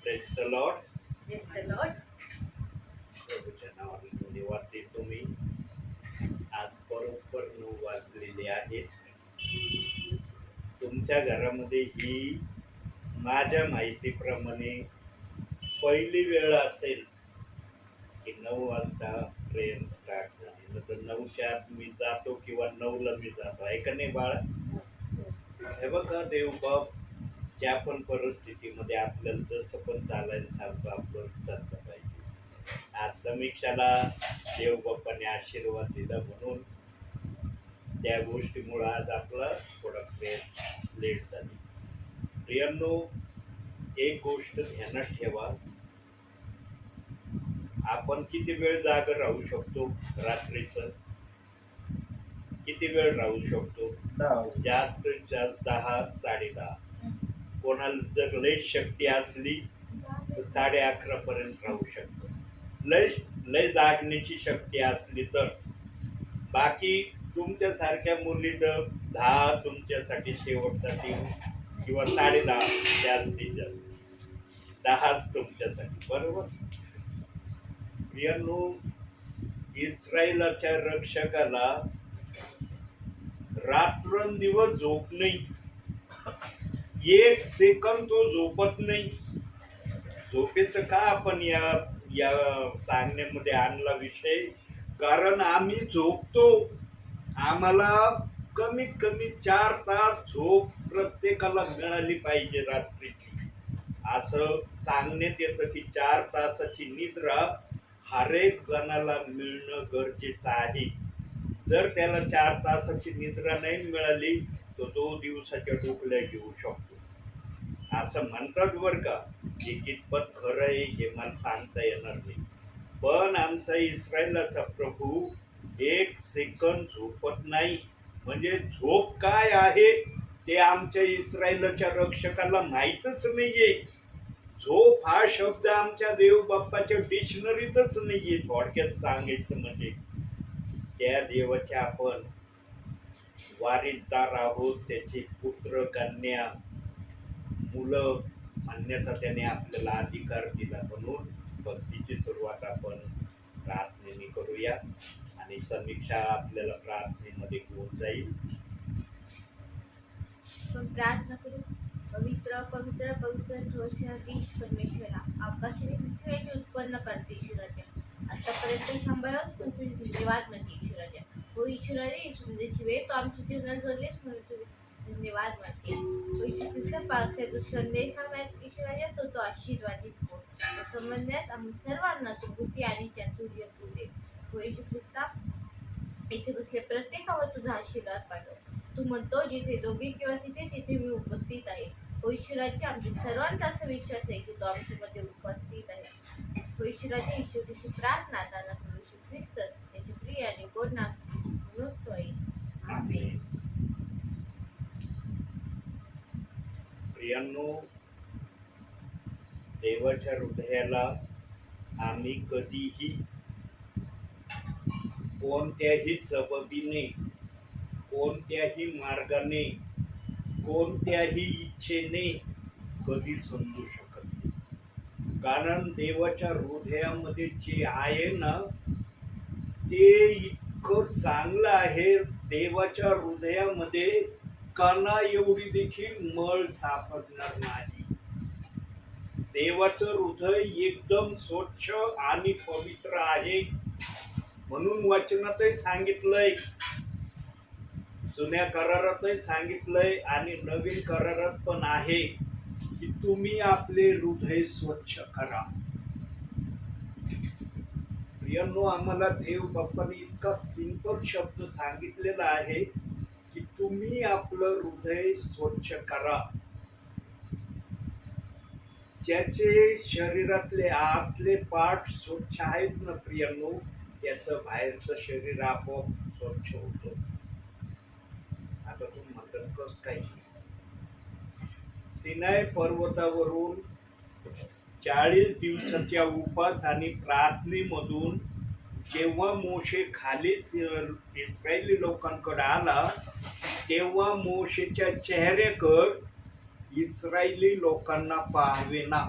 Press the Lord. Praise the Lord. प्रभूच्या नावाने धन्यवाद देतो मी. आज बरोबर 9 वाजलेले आहेत. तुमच्या घरामध्ये ही माझ्या माहितीप्रमाणे पहिली वेळ असेल की 9 वाजता ट्रेन स्टार्ट झाली. नंतर 9च्या आत मी जातो किंवा 9ला मी जातो. आहे का नाही बाळा? हे बघा देवबाप ज्या पण परिस्थितीमध्ये आपल्याला जसं पण चालायला सांगतो आपण चाललं पाहिजे. आज समीक्षाला देवबाप्पाने आशीर्वाद दिला म्हणून त्या गोष्टीमुळं आज आपला थोडा ट्रेन लेट झाली. प्रियांनो, एक गोष्ट ध्यानात ठेवा, आपण किती वेळ जाग राहू शकतो रात्रीचं? किती वेळ राहू शकतो? जास्तीत जास्त 10 10:30. कोणाला जर लय शक्ती असली तर 11:30 पर्यंत राहू शकतो. लय जागण्याची शक्ती असली तर. बाकी तुमच्यासारख्या मुली तर 10 तुमच्यासाठी शेवटसाठी किंवा 10:30 जास्तीत जास्त 10च तुमच्यासाठी. बरोबर? प्रियांनो, इस्रायलाच्या रक्षकाला रात्रंदिवस झोप नाही. एक सेकंद तो झोपत नाही. झोपेचं का आपण या या सांगण्यामध्ये आणला विषय? कारण आम्ही झोपतो. आम्हाला कमीत कमी 4 तास झोप प्रत्येकाला मिळाली पाहिजे रात्रीची. असं सांगण्यात येतं की 4 तासाची निद्रा हर एक जणाला मिळणं गरजेचं आहे. जर त्याला 4 तासाची निद्रा नाही मिळाली तर 2 दिवसाच्या डोकल्या घेऊ शकतो असं म्हणतात बरं का. हे कितपत खरं आहे हे मला सांगता येणार नाही. पण आमचा इस्रायलाचा प्रभू एक सेकंद झोपत नाही. म्हणजे झोप काय आहे ते आमच्या इस्रायलाच्या रक्षकाला माहीतच नाहीये. झोप हा शब्द आमच्या देव बाप्पाच्या डिक्शनरीतच नाहीये. थोडक्यात सांगायचं म्हणजे त्या देवाचे आपण वारिसदार आहोत. त्याचे पुत्र कन्या मुलं म्हणण्याचा त्याने आपल्याला अधिकार दिला. म्हणून भक्तीची सुरुवात आपण प्रार्थनेने करूया आणि समीक्षा आपल्याला प्रार्थनेमध्ये घेऊन जाईल. आपण प्रार्थना करू. पवित्र पवित्र पवित्र जोशाधीश परमेश्वरा, आकाशाने पृथ्वीचे उत्पन्न करते ईश्वराच्या. आतापर्यंत सांभाळच पण तुझे धन्यवाद म्हणते ईश्वराच्या. हो ईश्वराने सुंदर वेळ तो आमच्या जीवनात जोडलेच म्हणून तुझे धन्यवाद म्हणते. हो ईश्वर ख्रिस्त पावसात तू संदेश सांगण्यात ईश्वराच्या तो आशीर्वादित हो. समजण्यास आम्ही सर्वांना तू बुद्धी आणि चातुर्य तू दे. हो ईश्वर ख्रिस्ता, इथे बसले प्रत्येकावर तुझा आशीर्वाद पाठव. तू म्हणतो जिथे दोघे किंवा तिथे मी उपस्थित आहे. हो ईश्वराचे आमच्या सर्वांचा असा विश्वास आहे की तो आमच्यामध्ये उपस्थित आहे. हो ईश्वराचे ईश्वरीची प्रार्थना ताना ईश्वर ख्रिस्त याचे प्रिय आणि गोड नाम म्हणतोय. आमेन. प्रियांनो, देवाच्या हृदयाला आम्ही कधीही कोणत्याही सबबीने, कोणत्याही मार्गाने, कोणत्याही इच्छेने कधी समजू शकत नाही. कारण देवाच्या हृदयामध्ये जे आहे ना ते इतकं चांगलं आहे. देवाच्या हृदयामध्ये कणा एवढी देखील मळ सापडणार नाही. देवाचं हृदय एकदम स्वच्छ आणि पवित्र आहे. म्हणून वचनातही सांगितलंय, जुन्या करारातही सांगितलंय आणि नवीन करारात पण आहे की तुम्ही आपले हृदय स्वच्छ करा. प्रियांनो, आम्हाला देव बाप्पाने इतका सिंपल शब्द सांगितलेला आहे की तुम्ही आपलं हृदय स्वच्छ करा. ज्याचे शरीरातले आतले पार्ट स्वच्छ आहेत ना प्रियांनो, त्याचं बाहेरचं शरीर आपोआप स्वच्छ होतं. आता तुम्ही म्हणतात कस काही? सिनाय पर्वतावरून 40 दिवसाच्या उपास आणि प्रार्थनेमधून जेव्हा मोशे खाली इस्रायली लोकांकडे आला तेव्हा मोशेच्या चेहऱ्याकडे इस्रायली लोकांना पाहावेना.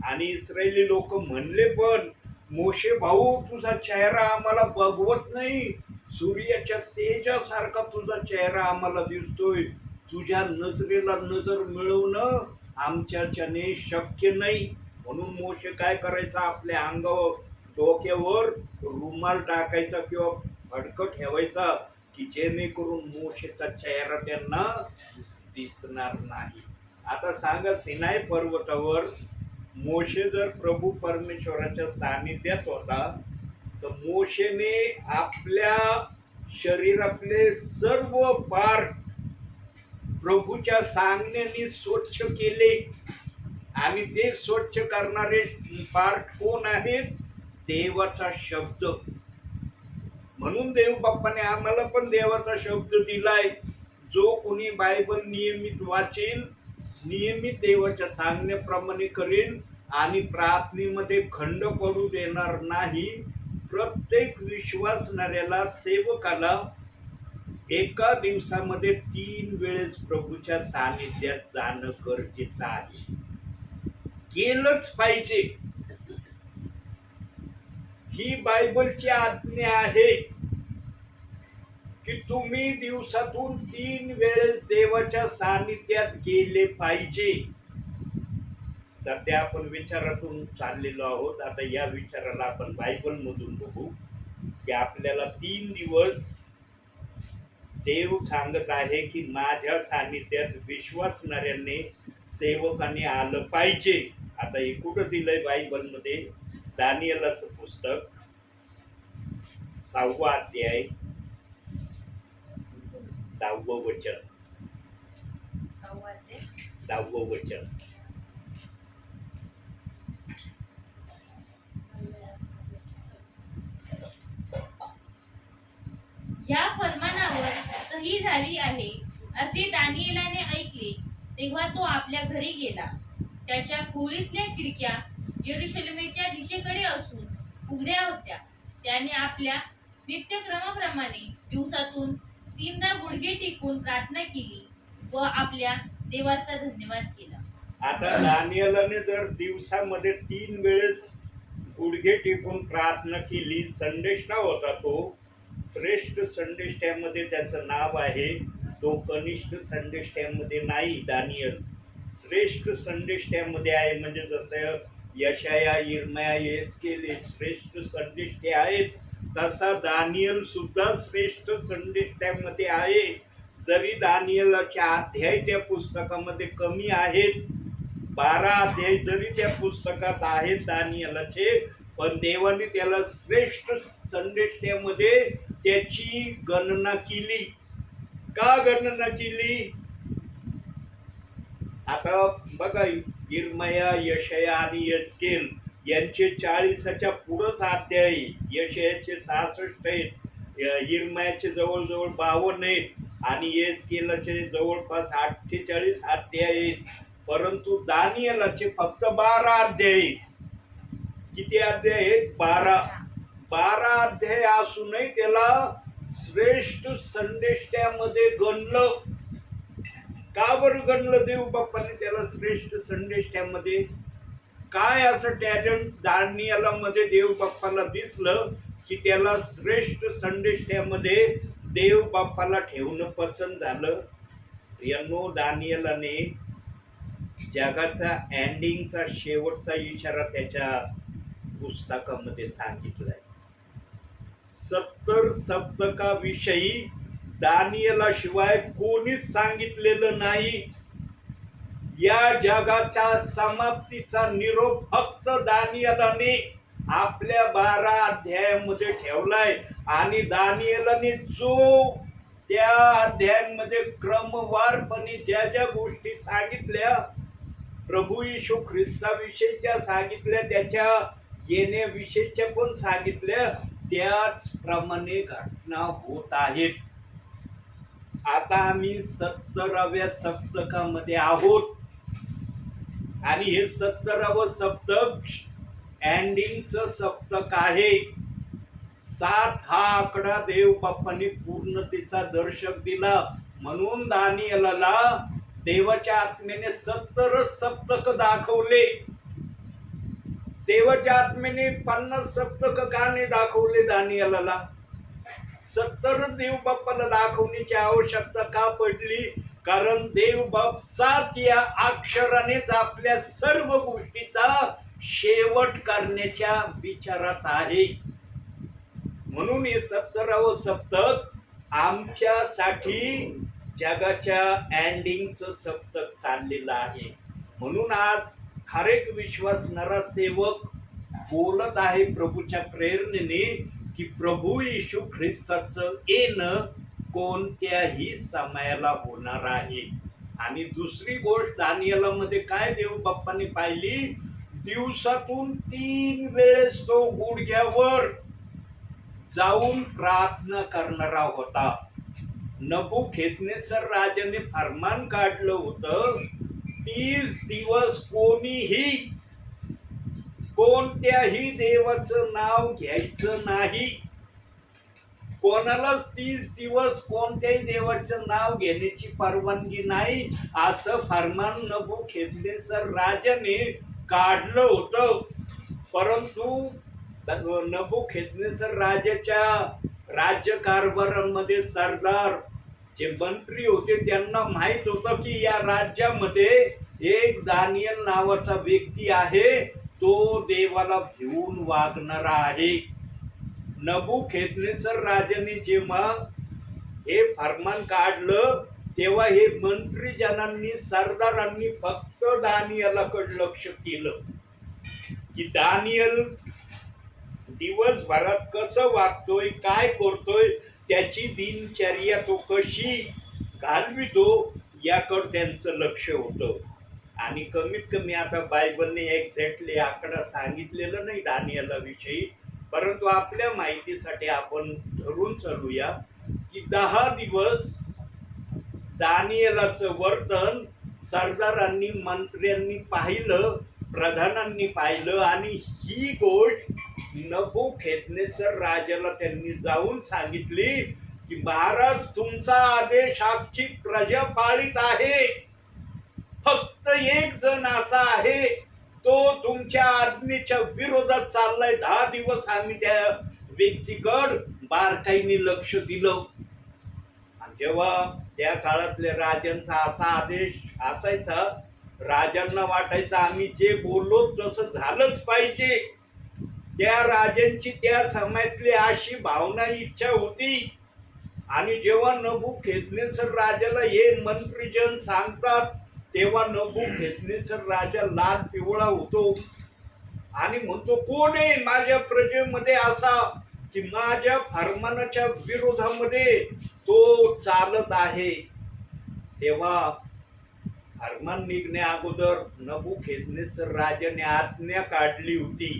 आणि इस्रायली लोक म्हणले पण, मोशे भाऊ तुझा चेहरा आम्हाला बघवत नाही, सूर्याच्या तेजासारखा तुझा चेहरा आम्हाला दिसतोय, तुझ्या नजरेला नजर मिळवणं आमच्याच्याने शक्य नाही. म्हणून मोशे काय करायचा, आपल्या अंगावर डोक्यावर रुमाल टाकायचा किंवा फडकं ठेवायचा, की जेणेकरून मोशेचा चेहरा त्यांना दिसणार नाही. आता सांगा, सिनाई पर्वतावर मोशे जर प्रभू परमेश्वराच्या सानिध्यात होता, तर मोशेने आपल्या शरीरातले सर्व पार्ट प्रभूच्या सांगण्याने स्वच्छ केले. आणि ते स्वच्छ करणारे पार्ट कोण आहेत? देवाचा शब्द. म्हणून देव बाप्पाने आम्हाला पण देवाचा शब्द दिलाय. जो कोणी बायबल नियमित वाचेल, नियमित देवाच्या सांगण्याप्रमाणे करेल आणि प्रार्थनेमध्ये खंड पडू देणार नाही, प्रत्येक विश्वासणाऱ्याला, सेवकाला एका दिवसामध्ये 3 वेळेस प्रभूच्या सानिध्यात जाणं गरजेचं आहे. केलंच पाहिजे. ही बायबलची आज्ञा आहे की तुम्ही दिवसातून 3 वेळेस देवाच्या सानिध्यात गेले पाहिजे. सध्या आपण विचारातून चाललेलो आहोत. आता या विचाराला आपण बायबल मधून बघू की आपल्याला 3 दिवस देव सांगत आहे की माझ्या सानिध्यात विश्वासणाऱ्यांनी, सेवकाने आलं पाहिजे. आता हे कुठं दिलंय बायबलमध्ये? दानिएलाचं पुस्तक 6वा अध्याय 10वं वचन. 10वं वचन. या फरमानावर सही झाली आहे असे दानिएलाने ऐकले, तेव्हा तो आपल्या घरी गेला. त्याच्या खोलीतल्या खिडक्या यरूशलेमेच्या दिशेकडे असून उघड्या होत्या. त्याने आपल्या नित्यक्रमाप्रमाणे दिवसातून 3दा गुडघे टेकून प्रार्थना केली व आपल्या देवाचा धन्यवाद केला. आता दानिएलाने जर दिवसामध्ये 3 वेळेस गुडघे टेकून प्रार्थना केली, संदेष्टा होता तो. श्रेष्ठ संदेष्ट्यामध्ये त्याचं नाव आहे, तो कनिष्ठ संदेष्ट्यामध्ये नाही. दानिएल श्रेष्ठ संदेष्ट्यामध्ये आहे. म्हणजे जसं यशाया, यिर्मया, येहेजकेल श्रेष्ठ संदेष्टे आहेत, तसा दानिएल सुद्धा श्रेष्ठ संदेष्ट्यामध्ये आहे. जरी दानिएलाचे अध्याय त्या पुस्तकामध्ये कमी आहेत, 12 अध्याय जरी त्या पुस्तकात आहेत दानिएलाचे, पण देवाने त्याला श्रेष्ठ संदेष्ट्यामध्ये त्याची गणना केली. का गणना केली? आता बघा, यिर्मया, यशाया आणि येहेजकेल यांचे 40च्या पुढंच अध्याय. यशायाचे 66 आहेत, यिर्मयाचे जवळजवळ 52 आहेत आणि येहेजकेलाचे जवळपास 48 अध्याय आहेत. परंतु दानिएलाचे फक्त 12 अध्याय आहेत. किती अध्याय आहेत? 12 अध्याय असूनही त्याला श्रेष्ठ संदेष्ट्यामध्ये गणलं. का बरं गणलं देव बाप्पाने त्याला श्रेष्ठ संदेष्ट्यामध्ये? काय असं टॅलेंट दानिएलामध्ये देव बाप्पाला दिसलं की त्याला श्रेष्ठ संदेष्ट्यामध्ये देव बाप्पाला ठेवणं पसंत झालं? प्रियांनो, दानिएलाने जगाचा एंडिंगचा शेवटचा इशारा त्याच्या पुस्तकामध्ये सांगितलाय. 70 सप्तकाविषयी दानिएलाशिवाय कोणीच सांगितलेलं नाही. या जगाच्या समाप्तीचा निरोप फक्त दानिएलाने आपल्या 12 अध्यायामध्ये ठेवलाय. आणि दानिएलाने जो त्या अध्यायांमध्ये क्रमवारपणे ज्या ज्या गोष्टी सांगितल्या, प्रभू येशू ख्रिस्ताविषयीच्या सांगितल्या, त्याच्या येण्याविषयीच्या पण सांगितल्या, त्याचप्रमाणे घटना होत आहेत. आता आम्ही 70व्या सप्तकामध्ये आहोत आणि हे 70वं सप्तक एंडिंगचं सप्तक आहे. 7 हा आकडा देव बाप्पाने पूर्णतेचा दर्शक दिला. म्हणून दानिएलाला देवाच्या आत्म्याने 70 सप्तक दाखवले. देवाच्या आत्मेने 50 सप्तक गाणे दाखवले दानियेलाला. 70 देव बाप्पाला दाखवण्याची आवश्यकता का पडली? कारण देव बाप 7 या अक्षरानेच आपल्या सर्व गोष्टीचा शेवट करण्याच्या विचारात आहे. म्हणून हे 17वं सप्तक आमच्यासाठी जगाच्या एंडिंगचं सप्तक चाललेलं आहे. म्हणून आज हर एक विश्वासणारा सेवक बोलत आहे प्रभूच्या प्रेरणेने की प्रभू येशू ख्रिस्ताचं येणं कोणत्याही समयाला होणार आहे. आणि दुसरी गोष्ट दानियेलामध्ये काय देव बाप्पाने पाहिली? दिवसातून 3 वेळेस तो गुडघ्यावर जाऊन प्रार्थना करणारा होता. नबुखेदनेस्सर राजाने फरमान काढलं होतं 30 दिवस कोणत्याही देवाचं नाव घ्यायचं नाही. कोणालाच 30 दिवस कोणत्याही देवाचं नाव घेण्याची परवानगी नाही, असं फरमान नबुखेदनेस्सर राजाने काढलं होतं. परंतु नबुखेदनेस्सर राजाच्या राज्यकारभारामध्ये सरदार जे मंत्री होते त्यांना माहित होतं की या राज्यामध्ये एक दानियल नावाचा व्यक्ती आहे, तो देवाला भिवून वागणारा आहे. नबुखेदनेस्सर राजाने जेव्हा हे फरमान काढलं तेव्हा हे मंत्रीजनांनी सरदारांनी फक्त दानियेलाकडे लक्ष केलं की दानियल दिवसभरात कसं वागतोय, काय करतोय, त्याची दिनचर्या तो कशी घालवितो याकडे त्यांचं लक्ष होतं. आणि कमीत कमी आता बायबलने एक्झॅक्टली आकडा सांगितलेलं नाही दानियेला विषयी, परंतु आपल्या माहितीसाठी आपण धरून चालूया की 10 दिवस दानियेलाचं वर्तन सरदारांनी मंत्र्यांनी पाहिलं, प्रधानांनी पाहिलं. आणि ही गोष्ट नबुखेदनेस्सर राजाला त्यांनी जाऊन सांगितली की महाराज तुमचा आदेश अख्खी प्रजा पाळीत आहे, फक्त एक जण असा आहे तो तुमच्या आज्ञेच्या विरोधात चाललाय. 10 दिवस आम्ही त्या व्यक्तीकडे बारकाईने लक्ष दिलं. आणि जेव्हा त्या काळातल्या राजांचा असा आदेश असायचा, राजांना वाटायचं आम्ही जे बोललो तसं झालंच पाहिजे. त्या राजांची त्या समयातली अशी भावना इच्छा होती. आणि जेव्हा नबुखेदनेस्सर राजाला हे मंत्रीजन सांगतात तेव्हा नबुखेदनेस्सर राजा लाल पिवळा होतो आणि म्हणतो कोण आहे माझ्या प्रजेमध्ये असा की माझ्या फरमानाच्या विरोधामध्ये तो चालत आहे. तेव्हा फरमान निघण्या अगोदर नबुखेदनेस्सर राजाने आज्ञा काढली होती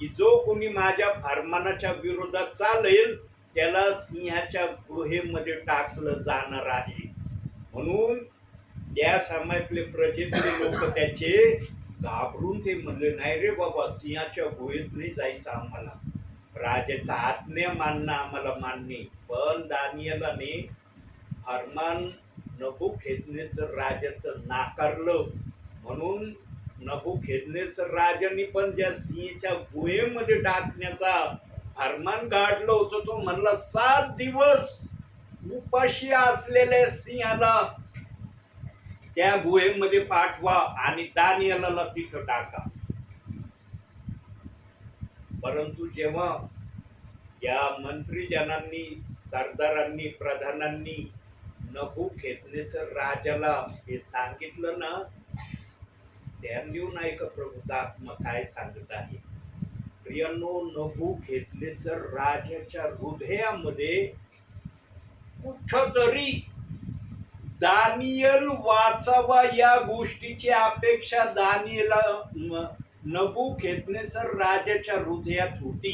की जो कोणी माझ्या फरमानाच्या विरोधात चालेल त्याला सिंहाच्या गुहेमध्ये टाकलं जाणार आहे. म्हणून त्या समयातले प्रजेतले लोक त्याचे घाबरून ते म्हणले नाही रे बाबा, सिंहाच्या गुहेत नाही जायचं आम्हाला, राजाचा आज्ञा मानणं आम्हाला मान्य. पण दानियेलाने फरमान नबुखेदनेस्सर राजाचं नाकारलं. म्हणून नबुखेदनेस्सर राजांनी पण ज्या सिंहाच्या गुहेमध्ये टाकण्याचा फरमान काढलं होतं तो म्हणला 7 दिवस उपाशी असलेल्या सिंहाला त्या गुहेमध्ये पाठवा आणि दानियेलाला तिथं टाका. परंतु जेव्हा या मंत्रीजनांनी, सरदारांनी, प्रधानांनी नबुखेदनेस्सर राजाला हे सांगितलं ना, ध्यान देऊन ऐका प्रभूचा आत्मा काय सांगत आहे. प्रियांनो, नबुखेदनेस्सर राजाच्या हृदयामध्ये कुठंतरी दानियल वाचावा या गोष्टीची अपेक्षा नबुखेदनेस्सर राजाच्या हृदयात होती.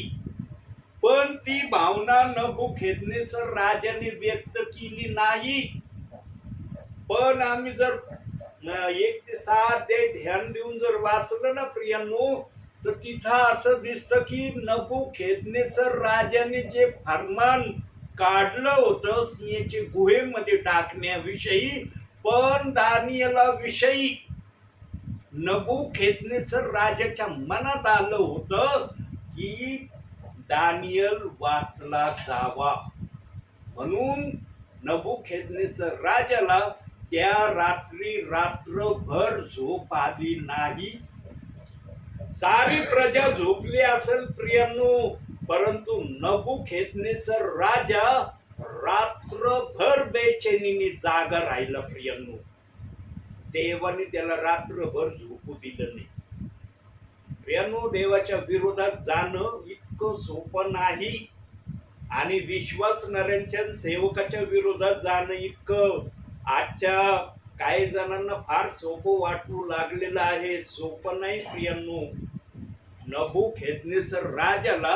पण ती भावना नबुखेदनेस्सर राजाने व्यक्त केली नाही. पण आम्ही जर 1 ते 6 अध्याय ध्यान देऊन जर वाचलं ना प्रियांनो, तर तिथं असं दिसतं की नबुखेदनेस्सर राजाने जे फरमान काढलं होतं सिंहाच्या गुहेमध्ये टाकण्याविषयी, पण दानियेला विषयी नबुखेदनेस्सर राजाच्या मनात आलं होतं की दानियल वाचला जावा, म्हणून नबुखेदनेस्सर राजाला त्या रात्री रात्रभर झोप आली नाही. सारी प्रजा झोपली असेल प्रियांनो, परंतु नबुखेदनेस्सर राजा रात्रभर बेचैनीने जागा राहिला प्रियांनो. देवाने त्याला रात्रभर झोपू दिलं नाही. प्रियांनो, देवाच्या विरोधात जाणं इतकं सोपं नाही आणि विश्वासणाऱ्यांच्या सेवकाच्या विरोधात जाणं इतकं आजच्या काही जणांना फार सोपं वाटू लागलेलं आहे. सोपं नाही प्रियांनो. नबुखेदनेस्सर राजाला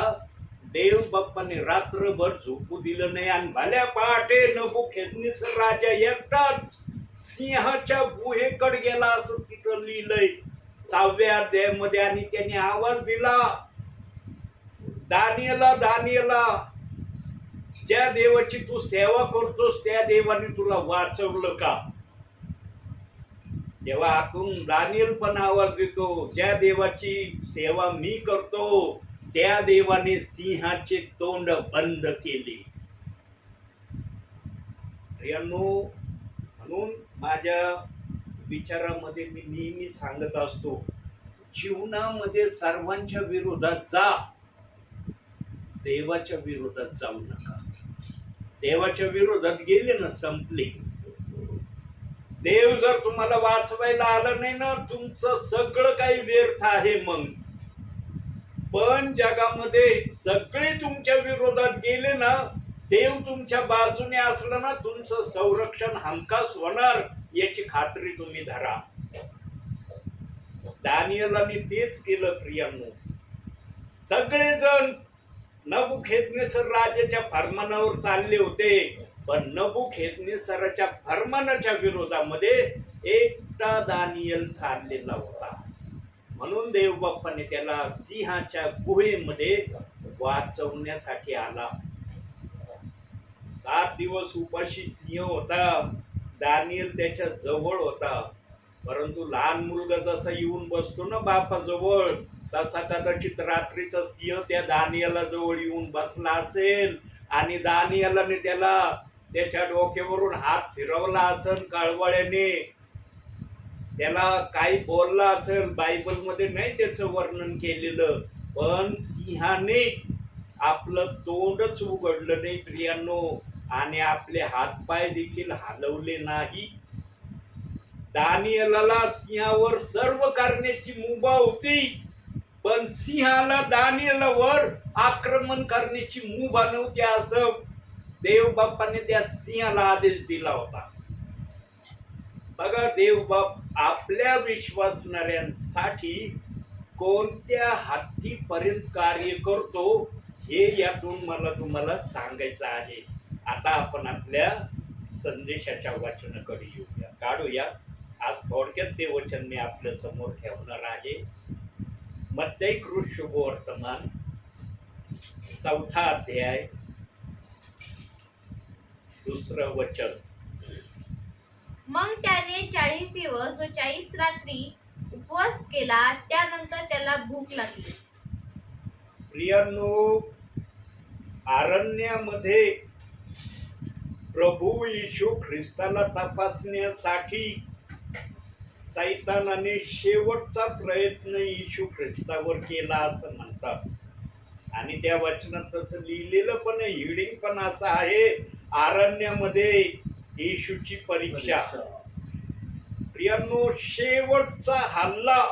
देव बाप्पाने रात्रभर झोपू दिलं नाही आणि भल्या पहाटे नबुखेदनेस्सर राजा एकटाच सिंहाच्या गुहेकडे गेला असं तिथं लिहिलंय 6व्या अध्यायामध्ये. आणि त्याने आवाज दिला, दानियेला, दानियेला, ज्या देवाची तू सेवा करतोस त्या देवाने तुला वाचवलं का? तेव्हा आतून दानियल पण आवाज देतो, ज्या देवाची सेवा मी करतो त्या देवाने सिंहाचे तोंड बंद केले. प्रियांनो, म्हणून माझ्या विचारामध्ये मी नेहमी सांगत असतो, जीवनामध्ये सर्वांच्या विरोधात जा, देवाच्या विरोधात जाऊ नका. देवाच्या विरोधात गेले ना संपले. देव जर तुम्हाला वाचवायला आलं नाही ना, तुमचं सगळं काही व्यर्थ आहे. मग पण जगामध्ये सगळे तुमच्या विरोधात गेले ना, देव तुमच्या बाजूने असला ना, तुमचं संरक्षण हमखास होणार याची खात्री तुम्ही धरा. दानियेलाने तेच केलं प्रियांनो. सगळेजण नबुखेदनेस्सर राजाच्या फरमानावर चालले होते, पण नबुखेदनेस्सराच्या फरमानाच्या विरोधामध्ये एकटा दानियल चाललेला होता. म्हणून देव बाप्पाने त्याला सिंहाच्या गुहेमध्ये वाचवण्यासाठी आला. 7 दिवस उपाशी सिंह होता. दानियल त्याच्या जवळ होता. परंतु लहान मुलगा जसा येऊन बसतो ना बापाजवळ, तसा कदाचित रात्रीचा सिंह त्या दानियेला जवळ येऊन बसला असेल आणि दानियेलाने त्याला त्याच्या डोक्यावरून हात फिरवला असेल कळवळ्याने, त्याला काही बोलला असेल. बायबलमध्ये नाही त्याचं वर्णन केलेलं, पण सिंहाने आपलं तोंडच उघडलं नाही प्रियांनो आणि आपले हातपाय देखील हलवले नाही. दानियेलाला सिंहावर सर्व करण्याची मुभा होती, पण सिंहाला दानियेलावर आक्रमण करण्याची मुभा नव्हती असं देव बाप्पाने त्या सिंहाला आदेश दिला होता. बघा, देव बाप आपल्या विश्वासणाऱ्यांसाठी कोणत्या हद्दीपर्यंत कार्य करतो हे यातून मला तुम्हाला सांगायचं आहे. आता आपण आपल्या संदेशाच्या वचनाकडे येऊया, काढूया. आज थोडक्यात ते वचन मी आपल्या समोर ठेवणार आहे. मत्ती शुभवर्तमान 4था अध्याय 2रं वचन. मग त्याने 40 दिवस व 40 रात्री उपवास केला. त्यानंतर त्याला भूक लागली. प्रियांनो, अरण्यामध्ये प्रभू येशू ख्रिस्ताला तपासण्यासाठी सैतानाने शेवटचा प्रयत्न येशू ख्रिस्तावर केला असं म्हणतात. आणि त्या वचनात तसं लिहिलेलं पण आहे, हिडिंग पण असं आहे, अरण्यामध्ये येशूची परीक्षा. प्रियांनो, शेवटचा हल्ला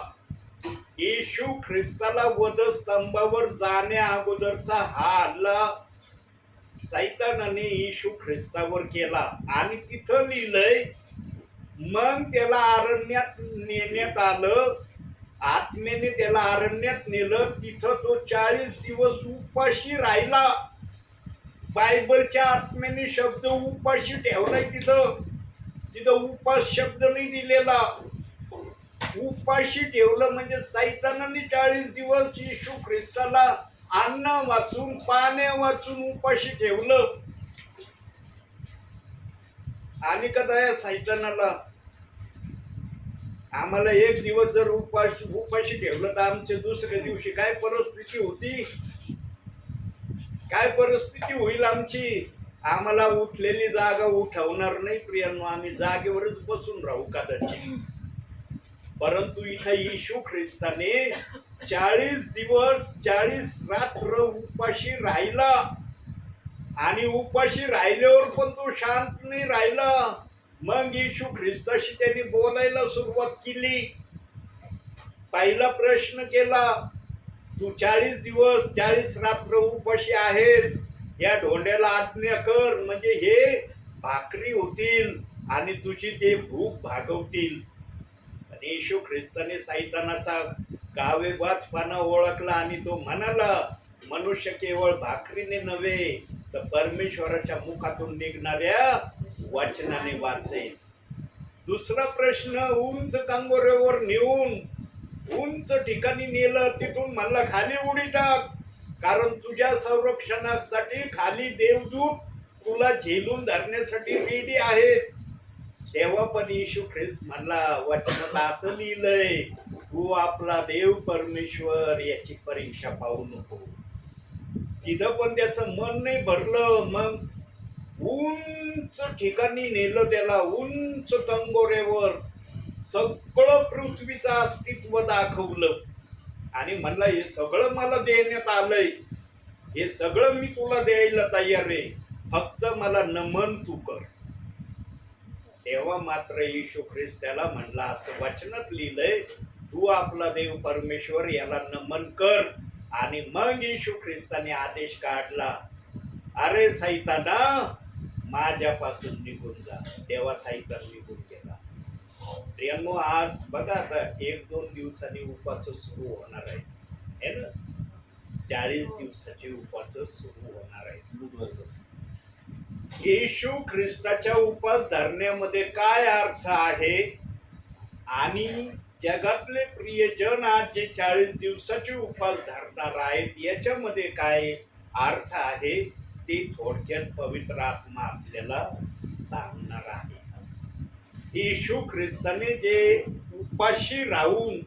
येशू ख्रिस्ताला वधस्तंभावर जाण्या अगोदरचा हा हल्ला सैतानाने येशू ख्रिस्तावर केला. आणि तिथं लिहिलंय, मग त्याला अरण्यात नेण्यात आलं, आत्म्याने त्याला अरण्यात नेलं. तिथं तो 40 दिवस उपाशी राहिला. बायबलच्या आत्म्याने शब्द उपाशी ठेवलाय. तिथं उपास शब्द नाही दिलेला. उपाशी ठेवलं म्हणजे सैतानाने 40 दिवस येशू ख्रिस्ताला अन्न वाचून पाण्या वाचून उपाशी ठेवलं. आणि कदा या सैतानाला आम्हाला एक दिवस जर उपाशी ठेवलं तर आमच्या दुसऱ्या दिवशी काय परिस्थिती होती, काय परिस्थिती होईल आमची. आम्हाला उठलेली जागा उठवणार नाही प्रियांनो, आम्ही जागेवरच बसून राहू कदाचित. परंतु इथं येशू ख्रिस्ताने 40 दिवस 40 रात्र उपाशी राहिला आणि उपाशी राहिल्यावर पण तो शांत नाही राहिला. मग येशू ख्रिस्ताशी त्यांनी बोलायला सुरुवात केली. पहिला प्रश्न केला, तू 40 दिवस 40 रात्र उपाशी आहेस, या ढोंड्याला आज्ञा कर म्हणजे हे भाकरी होतील आणि तुझी ते भूक भागवतील. आणि येशू ख्रिस्ताने सैतानाचा कावेबाजपणा ओळखला आणि तो म्हणाला, मनुष्य केवळ भाकरीने नव्हे तर परमेश्वराच्या मुखातून निघणाऱ्या वचनाने वाचेल. दुसरा प्रश्न, उंच कंगोऱ्यावर नेऊन उंच ठिकाणी नेलं, तिथून म्हणला खाली उडी टाक, कारण तुझ्या संरक्षणासाठी खाली देवदूत तुला झेलून धरण्यासाठी रेडी आहेत. तेव्हा पण येशू ख्रिस्त म्हणला, वचनात असं लिहिलंय, तू आपला देव परमेश्वर याची परीक्षा पाहू नको. तिथं पण त्याचं मन नाही भरलं. मग उंच ठिकाणी नेलं त्याला, उंच कंगोऱ्यावर सगळं पृथ्वीचं अस्तित्व दाखवलं आणि म्हणलं, हे सगळं मला देण्यात आलंय, हे सगळं मी तुला द्यायला तयार आहे, फक्त मला नमन तू कर. तेव्हा मात्र येशू ख्रिस्त त्याला म्हणला, असं वचनात लिहिलंय, तू आपला देव परमेश्वर याला नमन कर. आणि मग येशू ख्रिस्ताने आदेश काढला, अरे सैताना माझ्यापासून निघून जा. तेव्हा सैतान निघून गेला. प्रियांनो, आज बघा आता 1-2 दिवसांनी उपवास सुरू होणार आहे ना, 40 दिवसाचे उपवास सुरू होणार आहेत. येशू ख्रिस्ताच्या उपवास धरण्यामध्ये काय अर्थ आहे आणि जगातले प्रियजन आज जे 40 दिवसाचे उपवास धरणार आहेत याच्यामध्ये काय अर्थ आहे ते थोडक्यात पवित्र आत्मा आपल्याला सांगणार आहे. येशू ख्रिस्ताने जे उपाशी राहून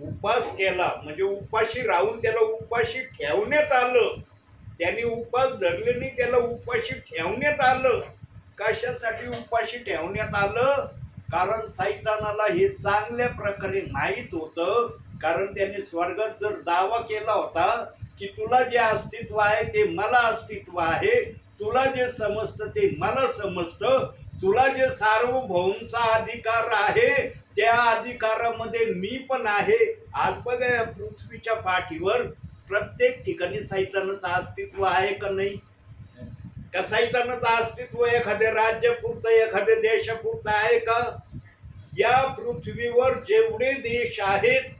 उपास केला, म्हणजे उपाशी राहून त्याला उपाशी ठेवण्यात आलं, त्याने उपास धरले नाही, त्याला उपाशी ठेवण्यात आलं. कशासाठी उपाशी ठेवण्यात आलं? कारण सैतानाला हे चांगल्या प्रकारे माहीत होतं, कारण त्याने स्वर्गात जर दावा केला होता की तुला जे अस्तित्व आहे ते मला अस्तित्व आहे, तुला जे समजतं ते मला समजतं, तुला जे सार्वभौमचा अधिकार आहे त्या अधिकारामध्ये मी पण आहे. आज बघा या पृथ्वीच्या पाठीवर प्रत्येक ठिकाणी सैतानाचं अस्तित्व आहे का नाही? का सैतानाचं अस्तित्व एखाद्या राज्यापुरतं एखाद्या देशापुरतं आहे का? या पृथ्वीवर जेवढे देश आहेत,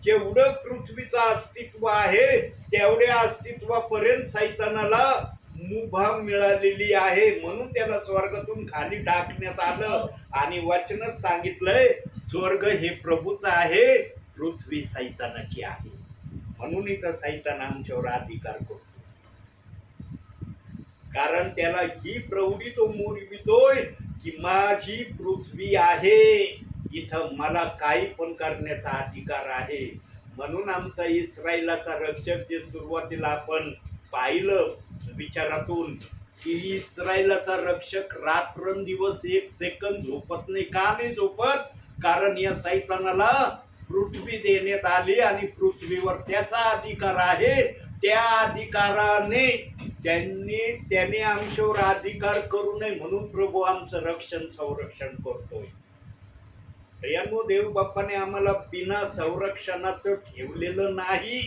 जेवढं पृथ्वीचं अस्तित्व आहे तेवढ्या अस्तित्वापर्यंत सैतानाला मुभा मिळालेली आहे. म्हणून त्याला स्वर्गातून खाली टाकण्यात आलं आणि वचनात सांगितलंय, स्वर्ग हे प्रभूचं आहे, पृथ्वी सैतानाची आहे. म्हणून इथं सैतान आमच्यावर अधिकार करतो, कारण त्याला ही प्रौढी तो मोरवितोय की माझी पृथ्वी आहे, इथं मला काही पण करण्याचा अधिकार आहे. म्हणून आमचा इस्रायलाचा रक्षक जे सुरुवातीला आपण पाहिलं विचारातून की इस्रायलाचा रक्षक रात्रंदिवस 1 सेकंद झोपत नाही. का नाही झोपत? कारण या सैतानाला पृथ्वी देण्यात आली आणि पृथ्वीवर त्याचा अधिकार आहे. त्या अधिकाराने त्याने आमच्यावर अधिकार करू नये म्हणून प्रभू आमचं रक्षण संरक्षण करतोय. प्रियांनो, देव बाप्पाने आम्हाला बिना संरक्षणाचं ठेवलेलं नाही,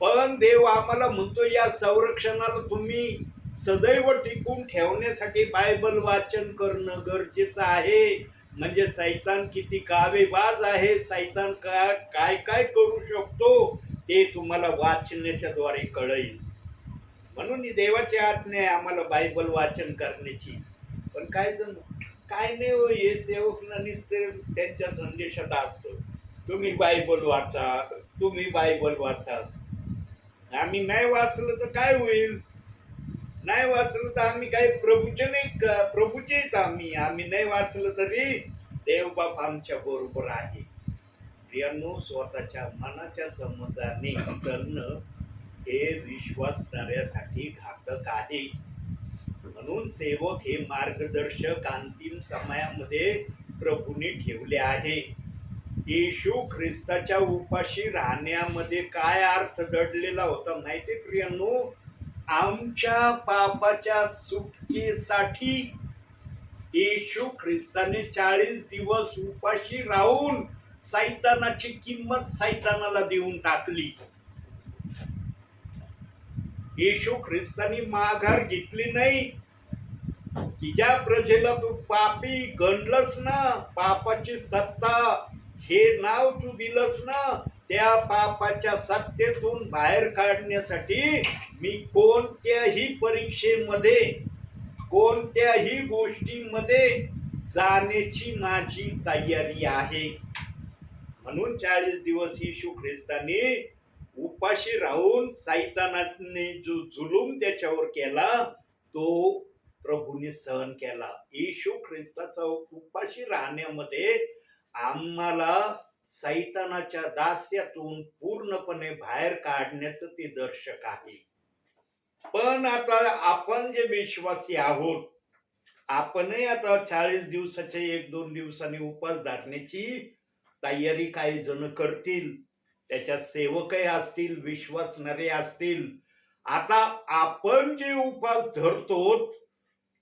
पण देव आम्हाला म्हणतो या संरक्षणाला तुम्ही सदैव टिकून ठेवण्यासाठी बायबल वाचन करणं गरजेचं आहे. म्हणजे सैतान किती कावेबाज आहे, सैतान काय काय करू शकतो ते तुम्हाला वाचण्याच्या द्वारे कळेल. म्हणून ही देवाची आज्ञा आहे आम्हाला बायबल वाचन करण्याची. पण काय जण काय नाही हो, हे सेवक नुसते त्यांच्या संदेशात असतं, तुम्ही बायबल वाचा, तुम्ही बायबल वाचा. आम्ही नाही वाचलं तर काय होईल? नाही वाचलं तर आम्ही काही प्रभूचे नाहीत का? प्रभूचे आहेत आम्ही. आम्ही नाही वाचलं तरी देवबाप आमच्या बरोबर आहे. प्रियांनो, स्वतःच्या मनाच्या समजाने चालणं हे विश्वासणाऱ्यासाठी घातक आहे. म्हणून सेवक हे मार्गदर्शक अंतिम समयामध्ये प्रभूने ठेवले आहे. येशू ख्रिस्ताच्या उपाशी राहण्यामध्ये काय अर्थ दडलेला होता माहिती प्रियांनो? आमच्या पापाच्या सुटकेसाठी येशू ख्रिस्ताने 40 दिवस उपाशी राहून सैतानाची किंमत सैतानाला देऊन टाकली. येशू ख्रिस्तानी माघार घेतली नाही की ज्या प्रजेला तू पापी गणलस ना, पापाची सत्ता हे नाव तू दिलंस ना, त्या पापाच्या सत्तेतून बाहेर काढण्यासाठी मी कोणत्याही परीक्षेमध्ये कोणत्याही गोष्टीमध्ये जाण्याची माझी तयारी आहे. म्हणून 40 दिवस येशू ख्रिस्ताने उपाशी राहून सैतानाने जो जुलूम त्याच्यावर केला तो प्रभूने सहन केला. येशू ख्रिस्ताचा उपाशी राहण्यामध्ये आम्हाला सैतानाच्या दास्यातून पूर्णपणे बाहेर काढण्याचं ते दर्शक आहे. पण आता आपण जे विश्वासी आहोत, आपणही आता 40 दिवसाच्या 1-2 दिवसांनी उपास धरण्याची तयारी काही जण करतील. त्याच्यात सेवकही असतील, विश्वासणारे असतील. आता आपण जे उपास धरतो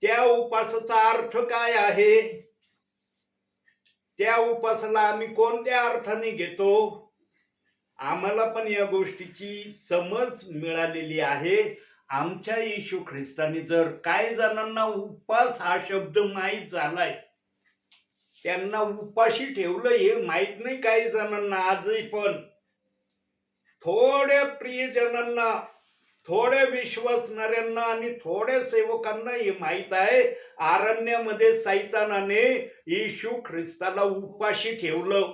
त्या उपासाचा अर्थ काय आहे? त्या उपासाला आम्ही कोणत्या अर्थाने घेतो? आम्हाला पण या गोष्टीची समज मिळालेली आहे. आमच्या येशू ख्रिस्ताने जर काही जणांना उपास हा शब्द माहीत झालाय, त्यांना उपाशी ठेवलं हे माहित नाही काही जणांना आजही. पण थोड्या प्रियजनांना, थोड्या विश्वासणाऱ्यांना आणि थोड्या सेवकांना हे माहित आहे, अरण्यामध्ये सैतानाने येशू ख्रिस्ताला उपाशी ठेवलं.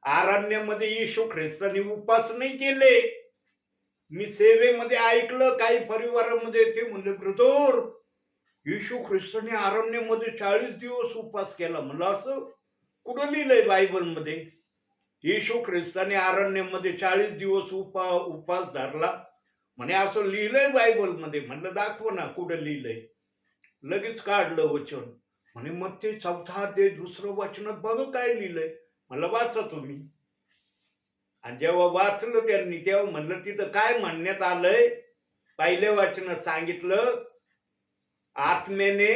अरण्यामध्ये येशू ख्रिस्ताने उपास नाही केले. मी सेवेमध्ये ऐकलं काही परिवारामध्ये ते म्हणले, ब्रदर येशू ख्रिस्ताने अरण्यामध्ये 40 दिवस उपास केला. म्हणलं असं कुठं लिहिलंय बायबलमध्ये? येशू ख्रिस्ताने अरण्यामध्ये 40 दिवस उपास धरला म्हणे असं लिहिलंय बायबलमध्ये? म्हणलं दाखव ना कुठं लिहिलंय. लगेच काढलं वचन. म्हणे मग ते 4 अध्याय 2 वचनात बघ काय लिहिलंय. म्हणलं वाचा तुम्ही. आणि जेव्हा वाचलं त्यांनी तेव्हा म्हणलं तिथं काय म्हणण्यात आलंय. पहिल्या वचनात सांगितलं आत्म्याने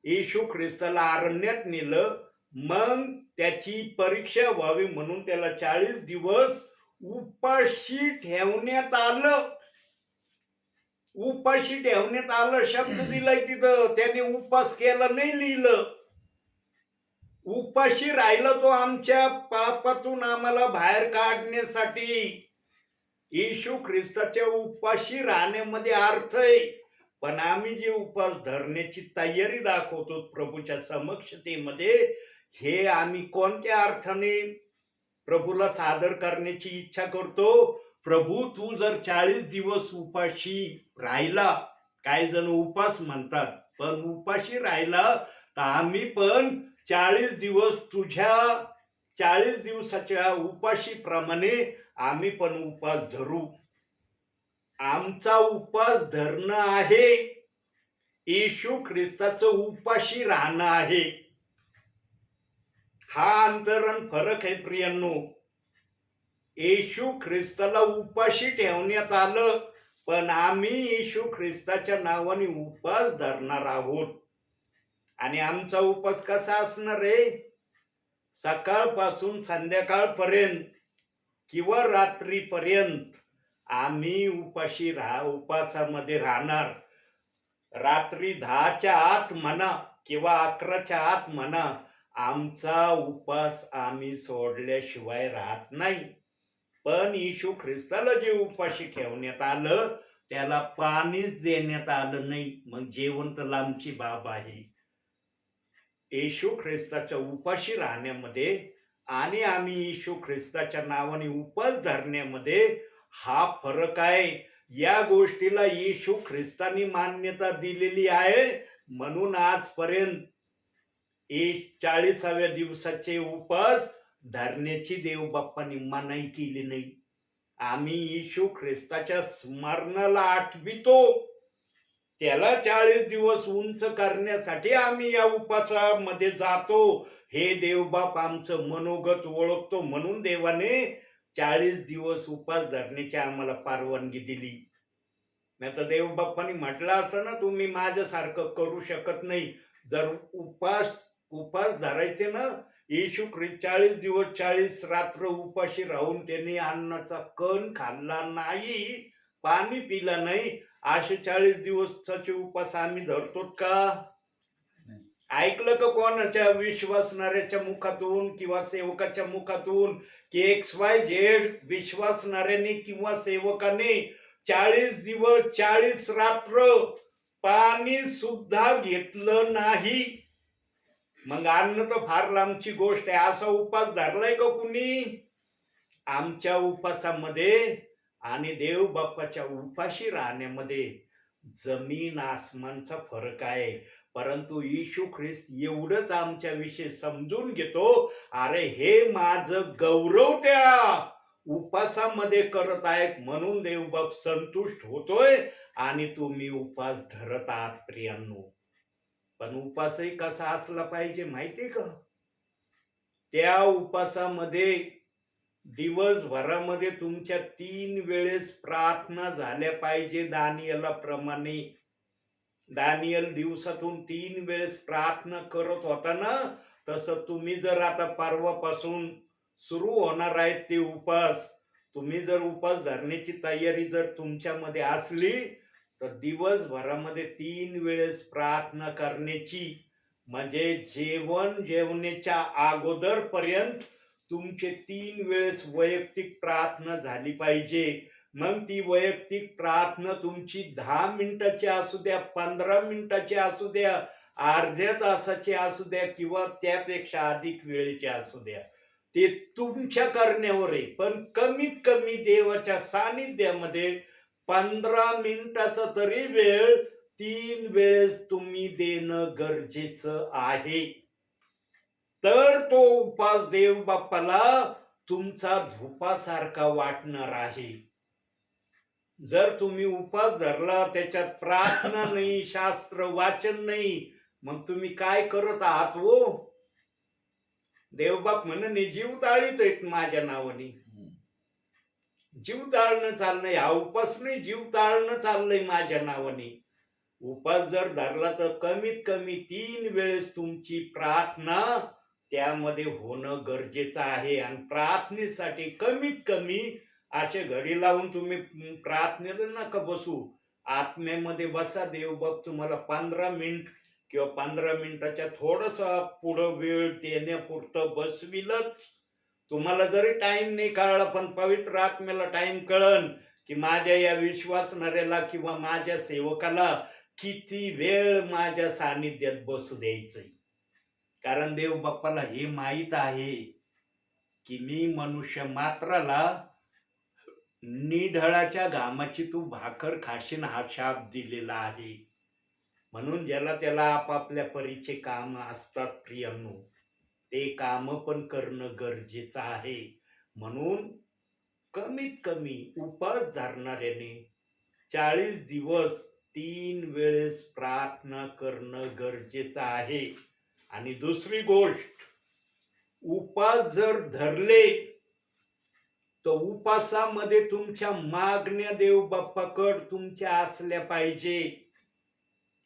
येशू ख्रिस्ताला अरण्यात नेलं, मग त्याची परीक्षा व्हावी म्हणून त्याला 40 दिवस उपाशी ठेवण्यात आलं. उपाशी ठेवण्यात आलं शब्द दिलाय तिथं. त्याने उपास केला नाही लिहिलं. उपाशी राहिला तो आमच्या पापातून आम्हाला बाहेर काढण्यासाठी. येशू ख्रिस्ताच्या उपाशी राहण्यामध्ये अर्थ आहे. पण आम्ही जे उपास धरण्याची तयारी दाखवतो प्रभूच्या समक्षतेमध्ये, हे आम्ही कोणत्या अर्थाने प्रभूला सादर करण्याची इच्छा करतो? प्रभू तू जर 40 दिवस उपाशी राहिला, काही जण उपास म्हणतात, पण उपाशी राहिला तर आम्ही पण 40 दिवस तुझ्या 40 दिवसाच्या उपाशीप्रमाणे आम्ही पण उपास धरू. आमचा उपास धरणं आहे, येशू ख्रिस्ताचं उपाशी राहणं आहे. हा अंतरण फरक आहे प्रियांनो. येशू ख्रिस्ताला उपाशी ठेवण्यात आलं, पण आम्ही येशू ख्रिस्ताच्या नावाने उपास धरणार आहोत. आणि आमचा उपास कसा असणार आहे? सकाळपासून संध्याकाळपर्यंत किंवा रात्रीपर्यंत आम्ही उपासामध्ये राहणार. रात्री 10च्या आत म्हणा किंवा 11च्या आत म्हणा, आमचा उपास आम्ही सोडल्याशिवाय राहत नाही. पण येशू ख्रिस्ताला जे उपाशी ठेवण्यात आलं त्याला पाणीच देण्यात आलं नाही. मग जेवण तर लांबची बाब आहे. येशू ख्रिस्ताच्या उपाशी राहण्यामध्ये आणि आम्ही येशू ख्रिस्ताच्या नावाने उपास धरण्यामध्ये हा फरक आहे. या गोष्टीला येशू ख्रिस्तानी मान्यता दिलेली आहे. म्हणून आजपर्यंत हे 40व्या दिवसाचे उपास धरण्याची देव बाप्पांनी मनाई केली नाही. आम्ही येशू ख्रिस्ताच्या स्मरणाला आठवितो, त्याला 40 दिवस उंच करण्यासाठी आम्ही या उपासामध्ये जातो. हे देवबाप आमचं मनोगत ओळखतो, म्हणून देवाने 40 दिवस उपास धरण्याची आम्हाला परवानगी दिली. नाही तर देवबाप्पांनी म्हटलं असं ना, तुम्ही माझ्यासारखं करू शकत नाही. जर उपास धरायचे ना, येशू ख्रिस्त 40 दिवस 40 रात्र उपाशी राहून त्यांनी अन्नाचा कण खाल्ला नाही, पाणी पिला नाही, असे 40 दिवसाचे उपास आम्ही धरतो का? ऐकलं का कोणाच्या विश्वासणाऱ्याच्या मुखातून किंवा सेवकाच्या मुखातून की XYZ विश्वासणाऱ्याने किंवा सेवकाने 40 दिवस 40 रात्र पाणी सुद्धा घेतलं नाही? मग अन्न तर फार लांबची गोष्ट आहे. असा उपास धरलाय का कुणी? आमच्या उपासामध्ये आणि देव बाप्पाच्या उपाशी राहण्यामध्ये जमीन आसमानचा फरक आहे. परंतु येशू ख्रिस्त एवढंच आमच्या विषयी समजून घेतो, अरे हे माझं गौरव त्या उपासामध्ये करत आहेत, म्हणून देवबाप संतुष्ट होतोय आणि तुम्ही उपास धरत आहात प्रियांनो. पण उपासही कसा असला पाहिजे माहितीये का? त्या उपासामध्ये दिवसभरामध्ये तुमच्या 3 वेळेस प्रार्थना झाल्या पाहिजे दानिएलाप्रमाणे. दानिएल दिवसातून 3 वेळेस प्रार्थना करत होता ना, तसं तुम्ही जर आता परवापासून सुरू होणार आहेत ते उपास, तुम्ही जर उपास धरण्याची तयारी जर तुमच्यामध्ये असली तर दिवसभरामध्ये 3 वेळेस प्रार्थना करण्याची, म्हणजे जेवण्याच्या अगोदर पर्यंत तुमचे 3 वेळेस वैयक्तिक प्रार्थना झाली पाहिजे. मग ती वैयक्तिक प्रार्थना तुमची 10 मिनिटाची असू द्या, 15 मिनिटाची असू द्या, अर्ध्या तासाची असू द्या किंवा त्यापेक्षा अधिक वेळेची असू द्या, ते तुमच्या करण्यावर आहे. पण कमीत कमी देवाच्या सानिध्यामध्ये 15 मिनिटाचा तरी वेळ 3 वेळेस तुम्ही देणं गरजेचं आहे. तर तो उपास देव बाप्पाला तुमचा धुपासारखा वाटणार आहे. जर तुम्ही उपास धरला, त्याच्यात प्रार्थना नाही, शास्त्र वाचन नाही, मग तुम्ही काय करत आहात हो? देवबाप म्हणे जीव ताळीत आहेत माझ्या नावाने. जीव ताळणं चाललंय, हा उपास नाही, जीव ताळणं चाललंय माझ्या नावाने. उपास जर धरला तर कमीत कमी 3 वेळेस तुमची प्रार्थना त्यामध्ये होणं गरजेचं आहे. आणि प्रार्थनेसाठी कमीत कमी असे घडी लावून तुम्ही प्रार्थनेला नका बसू, आत्म्यामध्ये बसा. देवबाप तुम्हाला 15 मिनिट किंवा 15 मिनिटाच्या थोडंसं पुढं वेळ देण्यापुरतं बसविलच. तुम्हाला जरी टाइम नाही कळला, पण पवित्र आत्म्याला टाइम कळन की माझ्या या विश्वासणाऱ्याला किंवा माझ्या सेवकाला किती वेळ माझ्या सानिध्यात बसू द्यायचंय. कारण देव बाप्पाला हे माहीत आहे की मी मनुष्य मात्राला निढळाच्या घामाची तू भाकर खाशीन हा शाप दिलेला आहे. म्हणून ज्याला त्याला आपापल्या परीचे काम असतात प्रियांनो, ते काम पण करणं गरजेचं आहे. म्हणून कमीत कमी उपास धरणाऱ्याने 40 दिवस 3 वेळेस प्रार्थना करणं गरजेचं आहे. आणि दुसरी गोष्ट, उपास जर धरले तर उपासामध्ये तुमच्या मागण्या देव बाप्पाकड तुमच्या असल्या पाहिजे.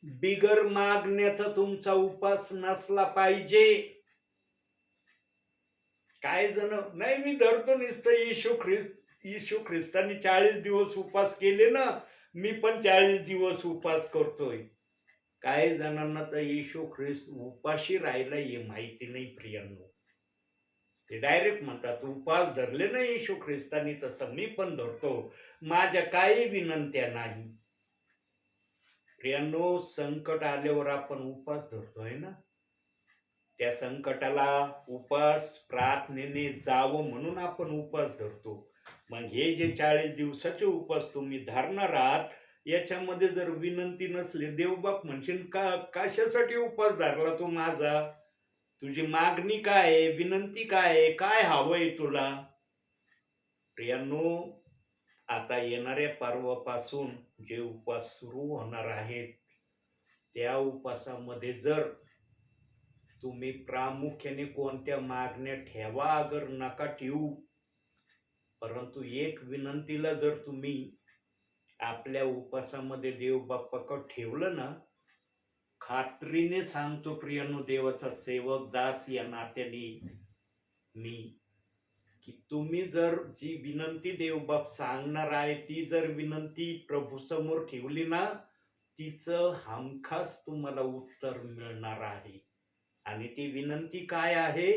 बिगर मागण्याचा तुमचा उपास नसला पाहिजे. काय जण नाही मी धरतो नुसतं येशू ख्रिस्तानी 40 दिवस उपास केले ना, मी पण 40 दिवस उपास करतोय. काही जणांना तर येशू ख्रिस्त उपाशी राहिला हे माहिती नाही प्रियांनो. ते डायरेक्ट म्हणतात उपास धरले ना येशू ख्रिस्तानी तसं मी पण धरतो, माझ्या काही विनंत्या नाही. प्रियांनो, संकट आल्यावर आपण उपास धरतोय ना, त्या संकटाला उपास प्रार्थनेने जावं म्हणून आपण उपास धरतो. मग हे जे 40 दिवसाचे उपास तुम्ही धरणार आहात, याच्यामध्ये जर विनंती नसली, देवबाप म्हणशील का कशासाठी उपास धरला तो माझा? तुझी मागणी काय आहे, विनंती काय आहे, काय हवंय तुला? प्रियांनो, आता येणाऱ्या पर्वापासून जे उपवास सुरू होणार आहेत त्या उपवासामध्ये जर तुम्ही प्रामुख्याने कोणत्या मागण्या ठेवा अगर नका ठेवू, परंतु एक विनंतीला जर तुम्ही आपल्या उपवासामध्ये देव बाप्पाकडे ठेवलं ना, खात्रीने सांगतो प्रियांनो, देवाचा सेवक दास या नात्याने मी, की तुम्ही जर जी विनंती देवबाप सांगणार आहे ती जर विनंती प्रभू समोर ठेवली ना, तिचं हमखास तुम्हाला उत्तर मिळणार आहे. आणि ती विनंती काय आहे?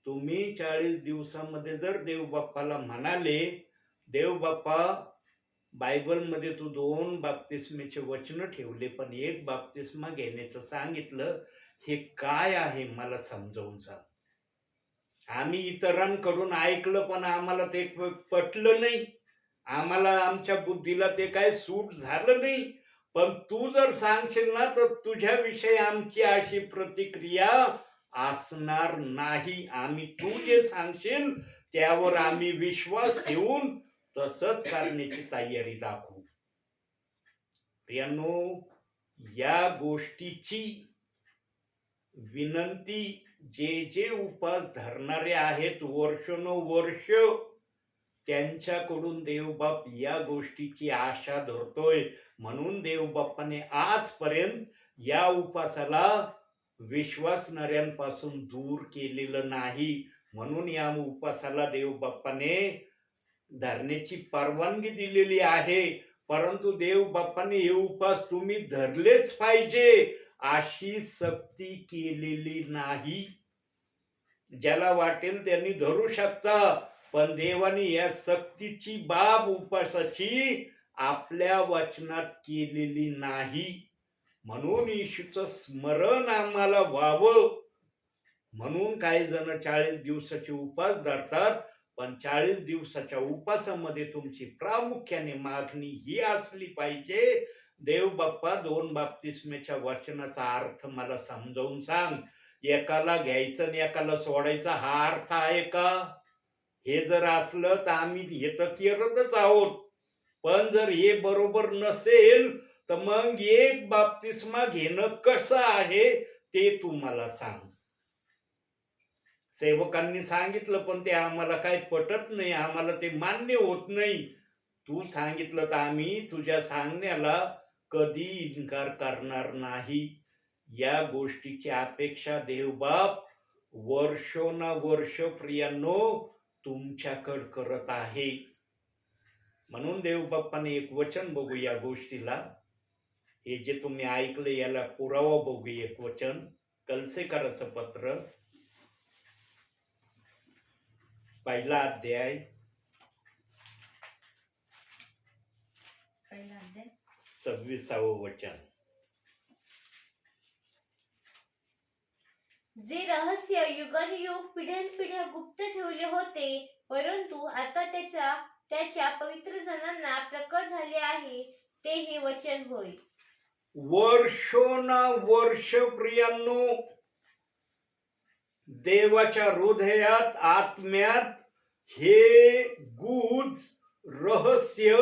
तुम्ही 40 दिवसामध्ये जर देवबाप्पाला म्हणाले, देवबाप्पा बायबलमध्ये तू 2 बाप्तिस्मेचे वचन ठेवले, पण एक बाप्तिस्मा घेण्याचं सांगितलं, हे काय आहे मला समजावून सांग. आम्ही इतरांकडून ऐकलं पण आम्हाला ते पटलं नाही, आम्हाला आमच्या बुद्धीला ते काय सूट झालं नाही. पण तू जर सांगशील ना तर तुझ्याविषयी आमची अशी प्रतिक्रिया असणार नाही. आम्ही तू जे सांगशील त्यावर आम्ही विश्वास ठेवून तसंच करण्याची तयारी दाखवू. प्रियांनो, या गोष्टीची विनंती जे जे उपवास धरणारे आहेत वर्षानुवर्ष, त्यांच्याकडून देवबाप या गोष्टीची आशा धरतोय. म्हणून देवबाप्पाने आजपर्यंत या उपवासाला विश्वासणाऱ्यांपासून दूर केलेलं नाही. म्हणून या उपवासाला देवबाप्पाने धरण्याची परवानगी दिलेली आहे. परंतु देवबाप्पाने हे उपवास तुम्ही धरलेच पाहिजे अशी सक्ती केलेली नाही. ज्याला वाटेल त्यांनी धरू शकता, पण देवाने या सक्तीची बाब उपवासाची आपल्या वचनात केलेली नाही. म्हणून येशूचं स्मरण आम्हाला व्हावं म्हणून काही जण 40 दिवसाचे उपवास धरतात. पण 40 दिवसाच्या उपवासामध्ये तुमची प्रामुख्याने मागणी ही असली पाहिजे, देव बाप्पा 2 बाप्तिस्मेच्या वचनाचा अर्थ मला समजावून सांग. एकाला घ्यायचं आणि एकाला सोडायचा हा अर्थ आहे का? हे जर असलं तर आम्ही हे तर करतच आहोत. पण जर हे बरोबर नसेल तर मग एक बाप्तिस्मा घेणं कसं आहे ते तू मला सांग. सेवकांनी सांगितलं पण ते आम्हाला काही पटत नाही, आम्हाला ते मान्य होत नाही. तू सांगितलं तर आम्ही तुझ्या सांगण्याला कधी इन्कार करणार नाही. या गोष्टीची अपेक्षा देवबाप वर्षोनवर्ष प्रियांनो तुमच्याकडे करत आहे. म्हणून देवबाप्पाने एक वचन बघू या गोष्टीला. हे जे तुम्ही ऐकले याला पुरावा बघू. एक वचन कलसेकराचं पत्र 1 अध्याय 26 वचन. जे रहस्य युगानुयुग पिढ्यानपिढ्या गुप्त ठेवले होते, परंतु आता त्याच्या पवित्र जनांना प्रकट झाले आहे, ते हे वचन होय. वर्षोनवर्ष प्रियांनो देवाच्या हृदयात आत्म्यात हे गुज रहस्य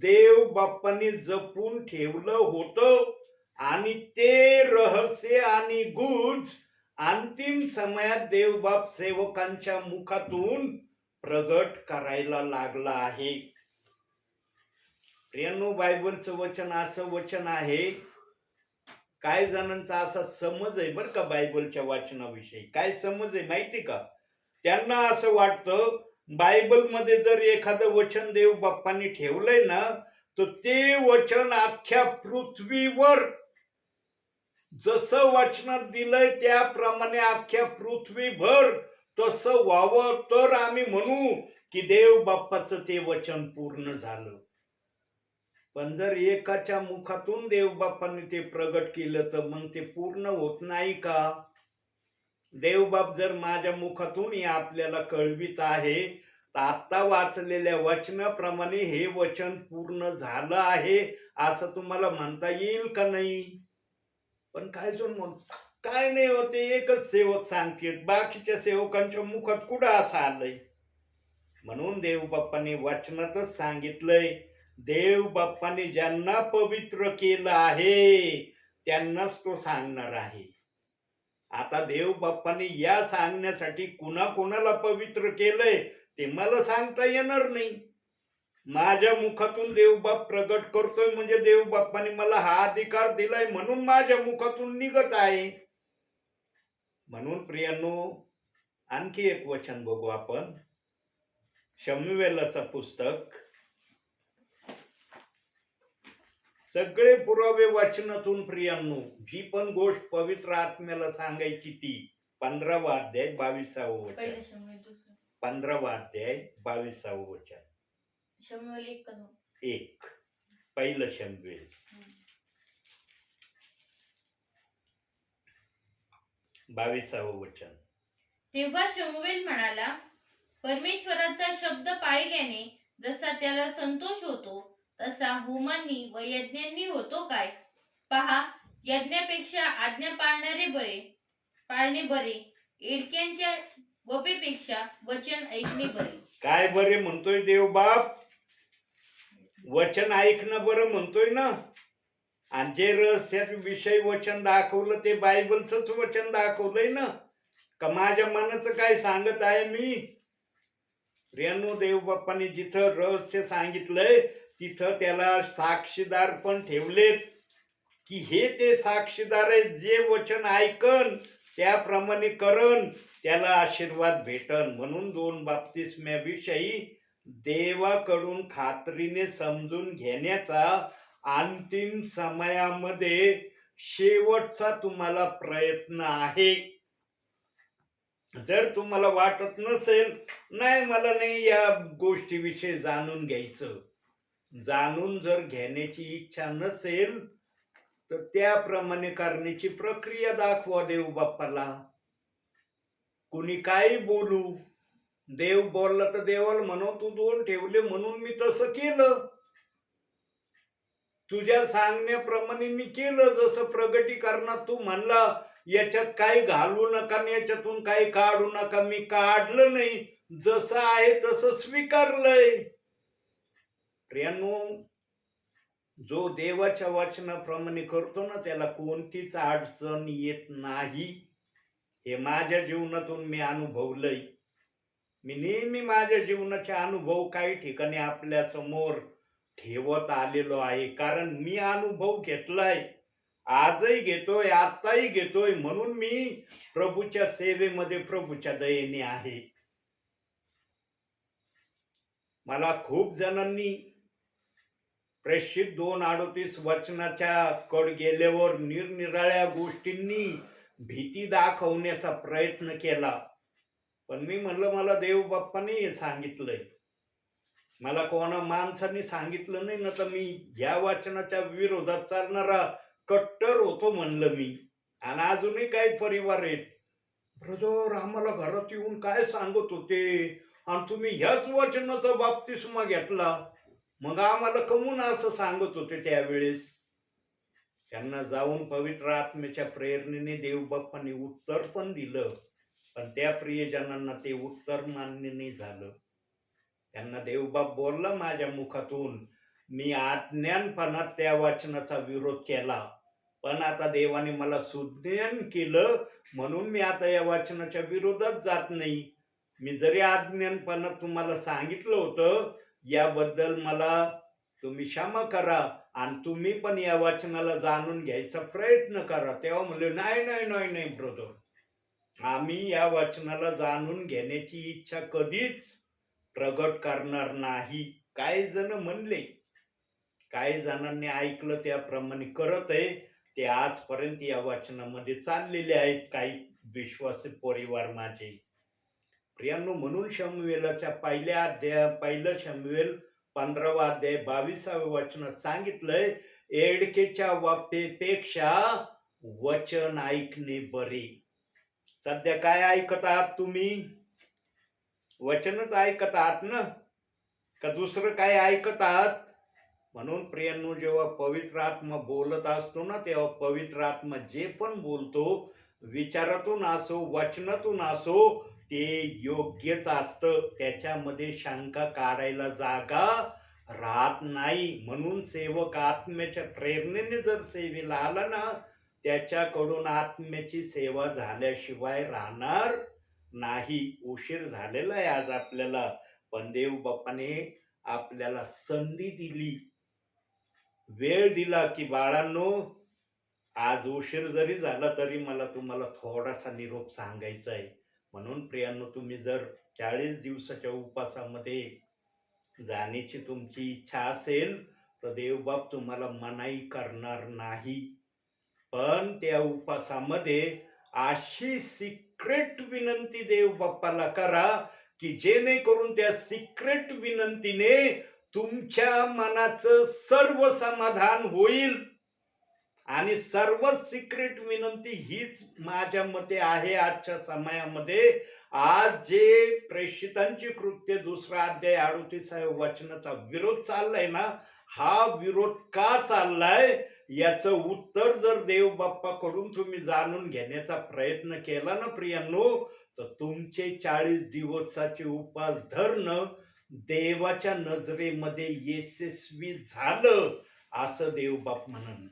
देव बाप्पांनी जपून ठेवलं होतं. आणि ते रहस्य आणि गुज अंतिम समयात देवबाप सेवकांच्या मुखातून प्रगट करायला लागला आहे. प्रियांनो, बायबलचं वचन असं वचन आहे. काय जणांचा असा समज आहे बरं का बायबलच्या वाचनाविषयी. काय समज आहे माहिती का? त्यांना असं वाटतं बायबलमध्ये जर एखादं वचन देव बाप्पांनी ठेवलंय ना तर ते वचन अख्ख्या पृथ्वीवर जसं वचनात दिलंय त्याप्रमाणे अख्ख्या पृथ्वीभर तसं व्हावं, तर आम्ही म्हणू की देव बाप्पाचं ते वचन पूर्ण झालं. पण जर एकाच्या मुखातून देव बाप्पांनी ते प्रगट केलं तर मग ते पूर्ण होत नाही का? देवबाप जर माझ्या मुखातून हे आपल्याला कळवित आहे तर आता वाचलेल्या वचनाप्रमाणे हे वचन पूर्ण झालं आहे असं तुम्हाला म्हणता येईल का नाही? पण काय जण काय नाही होते, एकच सेवक सांगतात, बाकीच्या सेवकांच्या मुखात कुठं असं आलंय. म्हणून देव बाप्पाने वचनातच सांगितलंय, देव बाप्पाने ज्यांना पवित्र केलं आहे त्यांनाच तो सांगणार आहे. आता देव बाप्पाने या सांगण्यासाठी कुणाला पवित्र केलंय ते मला सांगता येणार नाही. माझ्या मुखातून देवबाप प्रगट करतोय म्हणजे देव बाप्पाने मला हा अधिकार दिलाय म्हणून माझ्या मुखातून निघत आहे. म्हणून प्रियांनो, आणखी एक वचन बघू आपण. शमूएलाचं पुस्तक. सगळे पुरावे वचनातून प्रियांनो, जी पण गोष्ट पवित्र आत्म्याला सांगायची ती 15वा अध्याय 22वा वचन. पहिलं शमूएल, दुसरं 15वा अध्याय 22वा वचन. शमूएल 1 का 2? 1. पहिलं शमूएल 22वा वचन. तेव्हा शमूएल म्हणाला, परमेश्वराचा शब्द पाळल्याने जसा त्याला संतोष होतो तसा होमांनी व यज्ञांनी होतो काय? पहा, यज्ञापेक्षा आज्ञा पाळणे बरे, एडक्यांच्या वपेपेक्षा वचन ऐकणे बरे. काय बरे म्हणतोय देव बाप? वचन ऐकणं बरं म्हणतोय ना. आणि जे रहस्यात विषय वचन दाखवलं ते बायबलचंच वचन दाखवलंय ना. का माझ्या मनाचं काय सांगत आहे मी? प्रियांनो, देव बाप्पाने जिथं रहस्य सांगितलंय तिथं त्याला साक्षीदार पण ठेवलेत, की हे ते साक्षीदार आहेत. जे वचन ऐकन त्याप्रमाणे करन त्याला आशीर्वाद भेटन. म्हणून 2 बाप्तिस्म्याविषयी देवाकडून खात्रीने समजून घेण्याचा अंतिम समयामध्ये शेवटचा तुम्हाला प्रयत्न आहे. जर तुम्हाला वाटत नसेल, नाही मला नाही या गोष्टीविषयी जाणून घ्यायचं, जाणून जर घेण्याची इच्छा नसेल तर त्याप्रमाणे करण्याची प्रक्रिया दाखवा देव बाप्पाला. कुणी काही बोलू, देव बोलला तर देवाला म्हणू तू 2 ठेवले म्हणून मी तसं केलं, तुझ्या सांगण्याप्रमाणे मी केलं. जसं प्रगटीकरणात तू म्हणला याच्यात काही घालू नका आणि याच्यातून काही काढू नका, मी काढलं नाही, जसं आहे तसं स्वीकारलंय. प्रियांनो, जो देवाच्या वचनाप्रमाणे करतो ना त्याला कोणतीच अडचण येत नाही. हे माझ्या जीवनातून मी अनुभवलंय. मी नेहमी माझ्या जीवनाचे अनुभव काही ठिकाणी आपल्या समोर ठेवत आलेलो आहे, कारण मी अनुभव घेतलाय, आजही घेतोय, आताही घेतोय. म्हणून मी प्रभूच्या सेवेमध्ये प्रभूच्या दयेने आहे. मला खूप जणांनी प्रेषित 2:38 वचनाच्या कड गेल्यावर निरनिराळ्या गोष्टींनी भीती दाखवण्याचा प्रयत्न केला, पण मी म्हणलं मला देव बाप्पाने हे सांगितलंय, मला कोणा माणसाने सांगितलं नाही ना. तर मी या वचनाच्या विरोधात चालणारा कट्टर होतो म्हणलं मी. आणि अजूनही काही परिवार आहेत, ब्रदर आम्हाला घरात येऊन काय सांगत होते आणि तुम्ही ह्याच वचनाचा बाप्तिस्मा घेतला, मग आम्हाला कमून असं सांगत होते त्यावेळेस. त्यांना जाऊन पवित्र आत्म्याच्या प्रेरणेने देव बाप्पाने उत्तर पण दिलं, पण त्या प्रियजनांना ते उत्तर मान्य नाही झालं. त्यांना देवबाप बोलला माझ्या मुखातून, मी अज्ञानपणात त्या वचनाचा विरोध केला, पण आता देवाने मला सुज्ञान केलं म्हणून मी आता या वचनाच्या विरोधात जात नाही. मी जरी अज्ञानपणात तुम्हाला सांगितलं होतं, याबद्दल मला तुम्ही क्षमा करा आणि तुम्ही पण या वचनाला जाणून घ्यायचा प्रयत्न करा. तेव्हा म्हणले नाही नाही नाही नाही ब्रदर, आम्ही या वचनाला जाणून घेण्याची इच्छा कधीच प्रगट करणार नाही. काही जण म्हणले, काही जणांनी ऐकलं त्याप्रमाणे करत आहे, ते आजपर्यंत या वचनामध्ये चाललेले आहेत काही विश्वासी परिवार माझे. प्रियांनो, म्हणून शमूएलाच्या पहिलं शमूएल 15वा अध्याय 22व्या वचनात सांगितलंय, एडकेच्या वापेपेक्षा वचन ऐकणे बरे. सध्या काय ऐकत आहात तुम्ही? वचनच ऐकत आहात ना, का दुसरं काय ऐकत आहात? म्हणून प्रियांनो, जेव्हा पवित्र आत्मा बोलत असतो ना, तेव्हा पवित्र आत्मा जे पण बोलतो विचारातून असो वचनातून असो ते योग्यच असतं. त्याच्यामध्ये शंका काढायला जागा राहत नाही. म्हणून सेवक आत्म्याच्या प्रेरणेने जर सेवेला आला ना, त्याच्याकडून आत्म्याची सेवा झाल्याशिवाय राहणार नाही. उशीर झालेला आहे आज आपल्याला, पण देव बाप्पाने आपल्याला संधी दिली, वेळ दिला की बाळांनो, आज उशीर जरी झाला तरी मला तुम्हाला थोडासा निरोप सांगायचा आहे. म्हणून प्रियांनो, तुम्ही जर 40 दिवसाच्या उपासामध्ये जाण्याची तुमची इच्छा असेल तर देवबाप तुम्हाला मनाई करणार नाही. पण त्या उपासामध्ये अशी सिक्रेट विनंती देव बाप्पाला करा की जेणेकरून त्या सिक्रेट विनंतीने तुमच्या मनाचं सर्व समाधान होईल. आणि सर्वात सिक्रेट विनंती हीच माझ्या मते आहे आजच्या समयामध्ये. आज जे प्रेषितांची कृत्य 2 अध्याय 38 वचनाचा विरोध चाललाय ना, हा विरोध का चाललाय याचं उत्तर जर देव बाप्पाकडून तुम्ही जाणून घेण्याचा प्रयत्न केला ना प्रियांनो, तर तुमचे 40 दिवसाचे उपास धरणं देवाच्या नजरेमध्ये यशस्वी झालं असं देवबाप म्हणून.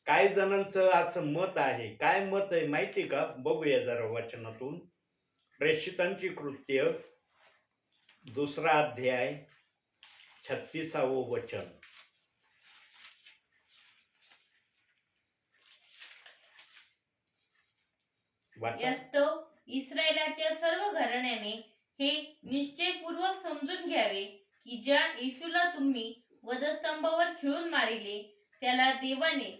काही जणांचं असं मत आहे. काय मत आहे माहिती का? बघूया जरा वचनातून. प्रेषितांची कृत्य 2 अध्याय 36 वचन. वाचा. यास्तव इस्रायलाच्या सर्व घराण्याने हे निश्चयपूर्वक समजून घ्यावे की ज्या येशूला तुम्ही वधस्तंभावर खिळून मारिले त्याला देवाने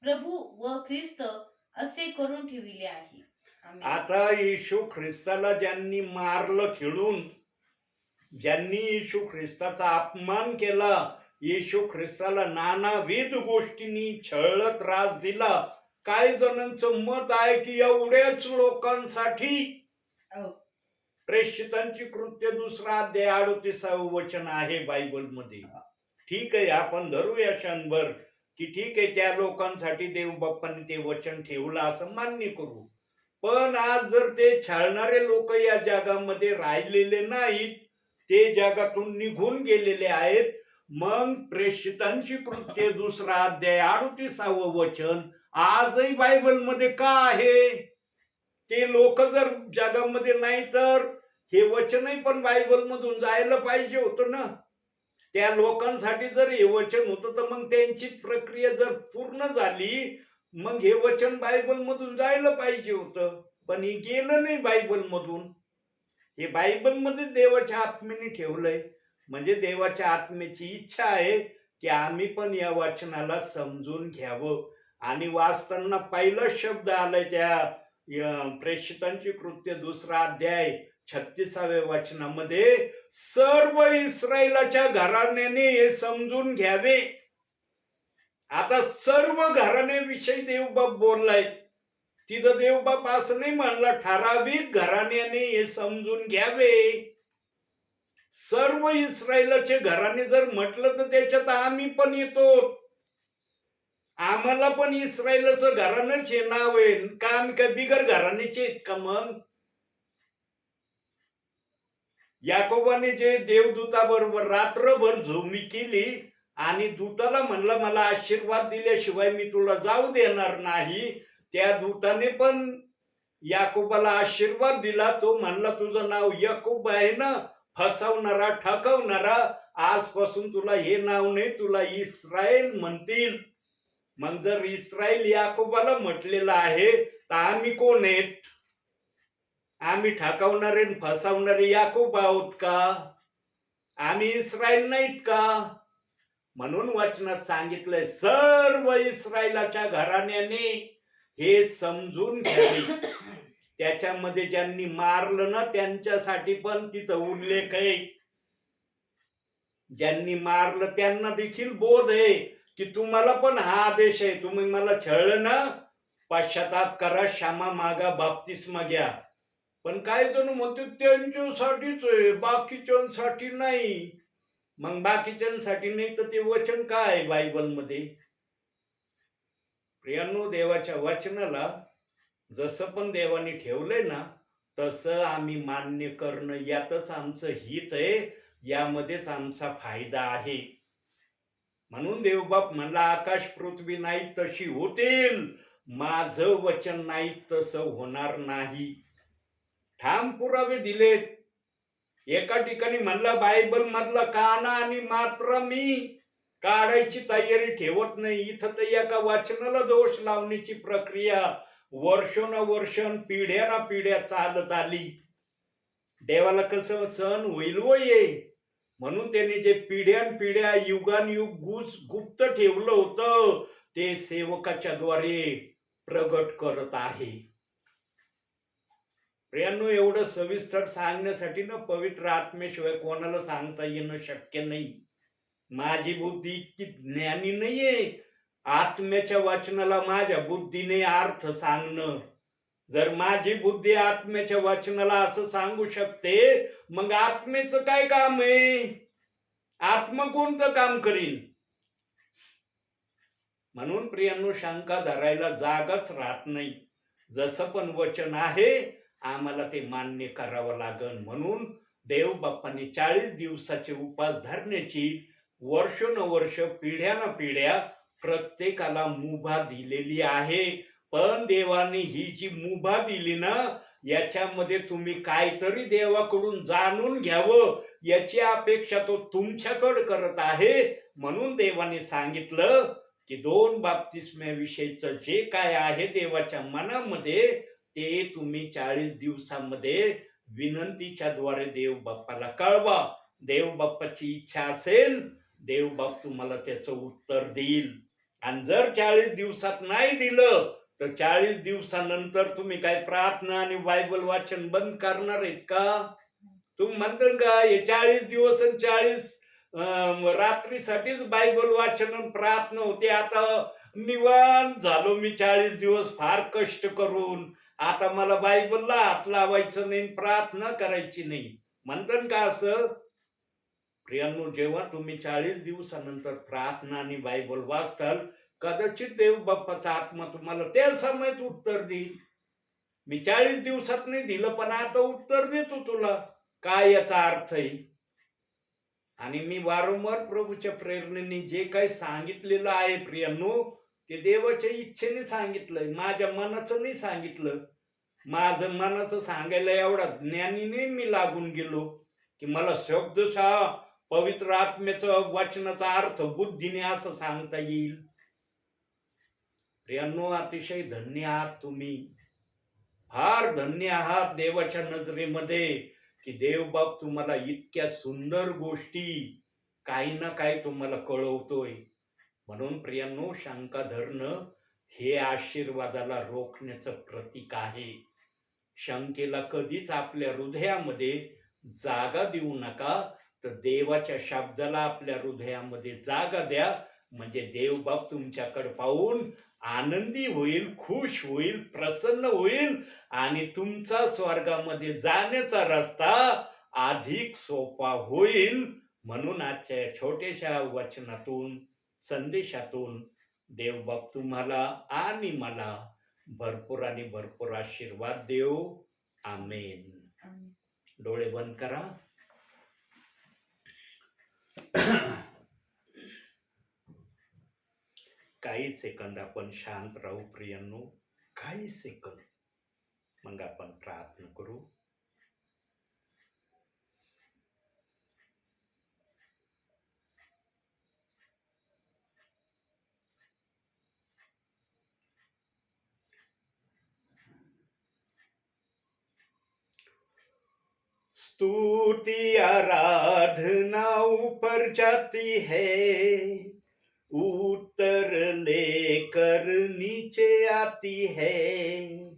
प्रभू व ख्रिस्त असे करून ठेविले आहे. आमेन. आता येशू ख्रिस्ताला ज्यांनी मारलं खिळून, ज्यांनी येशू ख्रिस्ताचा अपमान केला, येशू ख्रिस्ताला नानाविध गोष्टींनी छळलं, त्रास दिला, काही जणांचं मत आहे की एवढ्याच लोकांसाठी प्रेषितांची कृत्य 2 अध्याय 38 वचन आहे बायबलमध्ये. ठीक आहे, आपण धरूया क्षणभर की ठीक आहे, त्या लोकांसाठी देव बाप्पांनी ते वचन ठेवलं असं मान्य करू. पण आज जर ते छळणारे लोक या जगामध्ये राहिलेले नाहीत, ते जगातून निघून गेलेले आहेत, मग प्रेषितांची कृत्य 2 अध्याय 38 वचन आजही बायबलमध्ये का आहे? ते लोक जर जगामध्ये नाही तर हे वचनही पण बायबलमधून जायला पाहिजे होतं ना. त्या लोकांसाठी जर हे वचन होतं तर मग त्यांची प्रक्रिया जर पूर्ण झाली, मग हे वचन बायबलमधून जायला पाहिजे होतं. पण हे गेलं नाही बायबलमधून. हे बायबलमध्ये देवाच्या आत्म्याने ठेवलंय. म्हणजे देवाच्या आत्म्याची इच्छा आहे की आम्ही पण या वचनाला समजून घ्यावं. आणि वाचताना पहिला शब्द आलाय त्या प्रेषितांची कृत्य 2 अध्याय 36 वचनामध्ये, सर्व इस्रायलाच्या घराण्याने हे समजून घ्यावे. आता सर्व घराण्याविषयी देवबाप बोललाय. तिथं देवबाप असं नाही म्हणला ठराविक घराण्याने हे समजून घ्यावे. सर्व इस्रायलाचे घराणे जर म्हटलं तर त्याच्यात आम्ही पण येतो. आम्हाला पण इस्रायलाचं घराणंच हे नाव आहे का? आम्ही काय बिगर घराण्याचे आहेत का? मग याकोबाने जे देवदूताबरोबर रात्रभर झोमी केली आणि दूताला म्हणलं मला आशीर्वाद दिल्याशिवाय मी तुला जाऊ देणार नाही, त्या दूताने पण याकोबाला आशीर्वाद दिला. तो म्हणला तुझं नाव याकोब आहे ना, फसवणारा ठकवणारा, आजपासून तुला हे नाव नाही, तुला इस्रायल म्हणतील. मग जर इस्रायल याकोबाला म्हटलेलं आहे तर आम्ही कोण आहेत? आम्ही ठकवणारे फसवणारे याकोब आहोत का? आम्ही इस्रायल नाहीत का? म्हणून वचनात सांगितलंय सर्व इस्रायलाच्या घराण्याने हे समजून घ्यावे. त्याच्यामध्ये ज्यांनी मारलं ना त्यांच्यासाठी पण तिथं उल्लेख आहे. ज्यांनी मारलं त्यांना देखील बोध आहे की तुम्हाला पण हा आदेश आहे. तुम्ही मला छळलं ना, पश्चाताप करा, क्षमा मागा, बाप्तिस्मा घ्या. पण काही जण म्हणते त्यांच्यासाठीच आहे, बाकीच्यांसाठी नाही. मग बाकीच्यांसाठी नाही तर ते वचन काय आहे बायबलमध्ये? प्रियांनो, देवाच्या वचनाला जसं पण देवाने ठेवलंय ना तसं आम्ही मान्य करणं यातच आमचं हित आहे, यामध्येच आमचा फायदा आहे. म्हणून देवबाप म्हणला, आकाश पृथ्वी नाही तशी होतील, माझं वचन नाही तसं होणार नाही. ठाम पुरावे दिलेत. एका ठिकाणी म्हणलं बायबल मधलं काना आणि मात्र मी काढायची तयारी ठेवत नाही. इथं तर एका वाचनाला दोष लावण्याची प्रक्रिया वर्षोनवर्ष पिढ्या चालत आली. देवाला कसं सहन होईल व ये, म्हणून त्यांनी जे पिढ्या युगानुयुग गुप्त ठेवलं होतं ते सेवकाच्या द्वारे प्रगट करत आहे. प्रियांनो, एवढं सविस्तर सांगण्यासाठी ना पवित्र आत्मेशिवाय कोणाला सांगता येणं शक्य नाही. माझी बुद्धी इतकी ज्ञानी नाहीये. आत्म्याच्या वाचनाला माझ्या बुद्धीने अर्थ सांगणं. जर माझी बुद्धी आत्म्याच्या वाचनाला असं सांगू शकते, मग आत्मेचं काय काम आहे? आत्मा कोणतं काम करीन? म्हणून प्रियांनो, शंका धरायला जागाच राहत नाही. जसं पण वचन आहे आम्हाला ते मान्य करावं लागेल. म्हणून देव बाप्पांनी 40 दिवसाचे उपास धरण्याची वर्षोनवर्ष पिढ्या प्रत्येकाला मुभा दिलेली आहे. पण देवाने ही जी मुभा दिली ना, याच्यामध्ये तुम्ही काहीतरी देवाकडून जाणून घ्यावं याची अपेक्षा तो तुमच्याकडे करत आहे. म्हणून देवाने सांगितलं की 2 बाप्तिस्म्याविषयीचं जे काय आहे देवाच्या मनामध्ये ते तुम्ही 40 दिवसामध्ये विनंतीच्या द्वारे देव बाप्पाला कळवा. देव बाप्पाची इच्छा असेल, देव बाप तुम्हाला त्याचं उत्तर देईल. आणि जर 40 दिवसात नाही दिलं तर 40 दिवसानंतर तुम्ही काय प्रार्थना आणि बायबल वाचन बंद करणार आहेत का? तुम्ही म्हणता का हे 40 दिवस आणि 40 रात्रीसाठीच बायबल वाचन आणि प्रार्थना होते, आता निवांत झालो मी 40 दिवस फार कष्ट करून, आता मला बायबलला हात लावायचं नाही, प्रार्थना करायची नाही, म्हणतात का असं? प्रियांनो, जेव्हा तुम्ही 40 दिवसानंतर प्रार्थना आणि बायबल वाचताल, कदाचित देव बाप्पाचा आत्मा तुम्हाला त्या समयात उत्तर देईल. मी 40 दिवसात नाही दिलं पण आता उत्तर देतो तुला, काय याचा अर्थ आहे? आणि मी वारंवार प्रभूच्या प्रेरणेने जे काही सांगितलेलं आहे प्रियांनो, ते देवाच्या इच्छेने सांगितलंय, माझ्या मनाचं नाही सांगितलं. माझं मनाचं सांगायला एवढा ज्ञानीने मी लागून गेलो की मला शब्दशः पवित्र आत्म्याचं वाचनाचा अर्थ बुद्धीने असं सांगता येईल. प्रियांनो, अतिशय धन्य आहात तुम्ही, फार धन्य आहात देवाच्या नजरेमध्ये की देवबाप तुम्हाला इतक्या सुंदर गोष्टी काही ना काही तुम्हाला कळवतोय. म्हणून प्रियांनो, शंका धरणं हे आशीर्वादाला रोखण्याचं प्रतीक आहे. शंकेला कधीच आपल्या हृदयामध्ये जागा देऊ नका, तर देवाच्या शब्दाला आपल्या हृदयामध्ये जागा द्या. म्हणजे देवबाप तुमच्याकडे पाहून आनंदी होईल, खुश होईल, प्रसन्न होईल आणि तुमचा स्वर्गामध्ये जाण्याचा रस्ता अधिक सोपा होईल. म्हणून आजच्या छोट्याशा वचनातून, संदेशातून देवबाप तुम्हाला आणि मला भरपूर आणि भरपूर आशीर्वाद देव. आमेन. डोळे बंद करा. काही सेकंद आपण शांत राहू प्रियांनो, काही सेकंद, मग आपण प्रार्थना करू. स्तुति आराधना ऊपर जाती है, उत्तर लेकर नीचे आती है.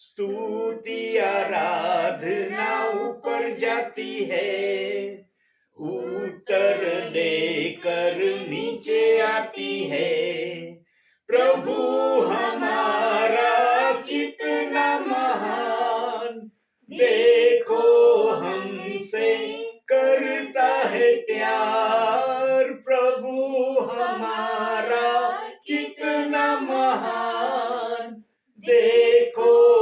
स्तुति आराधना ऊपर जाती है, उत्तर लेकर नीचे आती है. प्रभु हमारा कितना महान, देखो हमसे करता है प्यार. प्रभु हमारा कितना महान, देखो